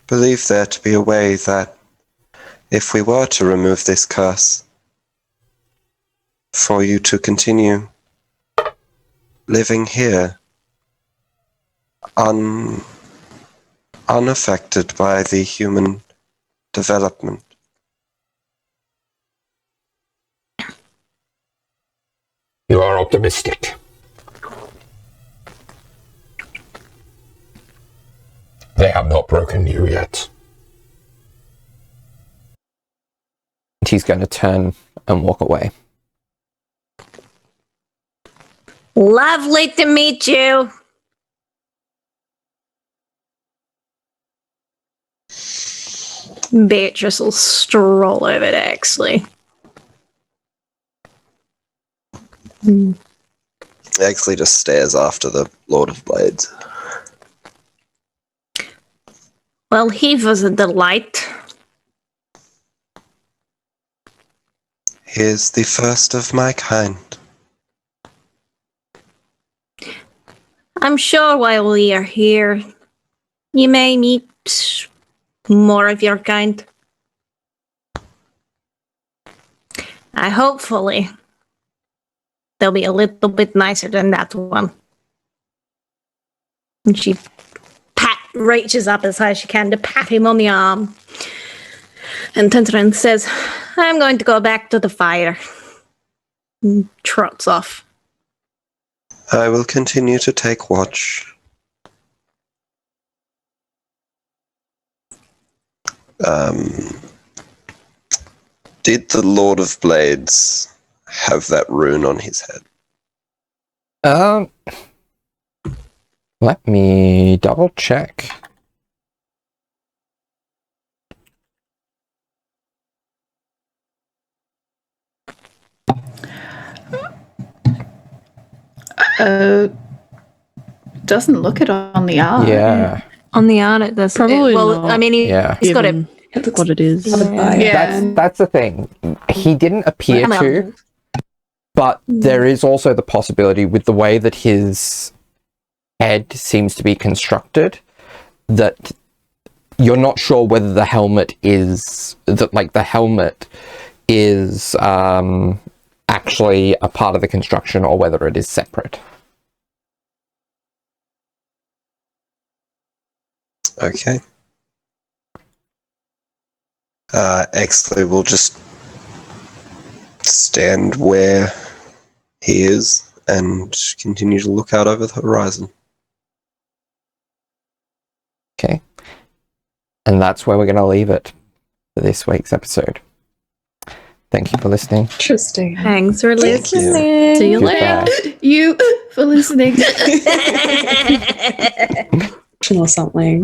S3: believe there to be a way that, if we were to remove this curse, for you to continue living here, unaffected by the human development?
S7: You are optimistic. They have not broken you yet.
S1: And he's going to turn and walk away.
S2: Lovely to meet you. Beatrice will stroll over to Exley.
S3: Exley just stares after the Lord of Blades.
S2: Well, he was a delight.
S3: He is the first of my kind.
S2: I'm sure while we are here, you may meet more of your kind. Hopefully, they'll be a little bit nicer than that one. And she reaches up as high as she can to pat him on the arm. And turns around and says, I'm going to go back to the fire. And trots off.
S3: I will continue to take watch. Did the Lord of Blades have that rune on his head?
S1: Let me double check.
S6: Doesn't look it on the art.
S1: Yeah.
S2: On the art, it does.
S5: Probably
S2: well,
S5: not.
S2: I mean, he's got
S5: Given
S2: it.
S5: what it is.
S6: Yeah.
S1: That's the thing. He didn't appear to, but there is also the possibility with the way that his head seems to be constructed that you're not sure whether the helmet is actually a part of the construction or whether it is separate.
S3: Okay. Exley will just stand where he is and continue to look out over the horizon.
S1: Okay. And that's where we're going to leave it for this week's episode. Thank you for listening.
S4: Interesting.
S2: Thanks for
S3: Thank you.
S2: listening.
S5: See you
S1: Goodbye.
S5: later.
S6: You for listening.
S4: Or something.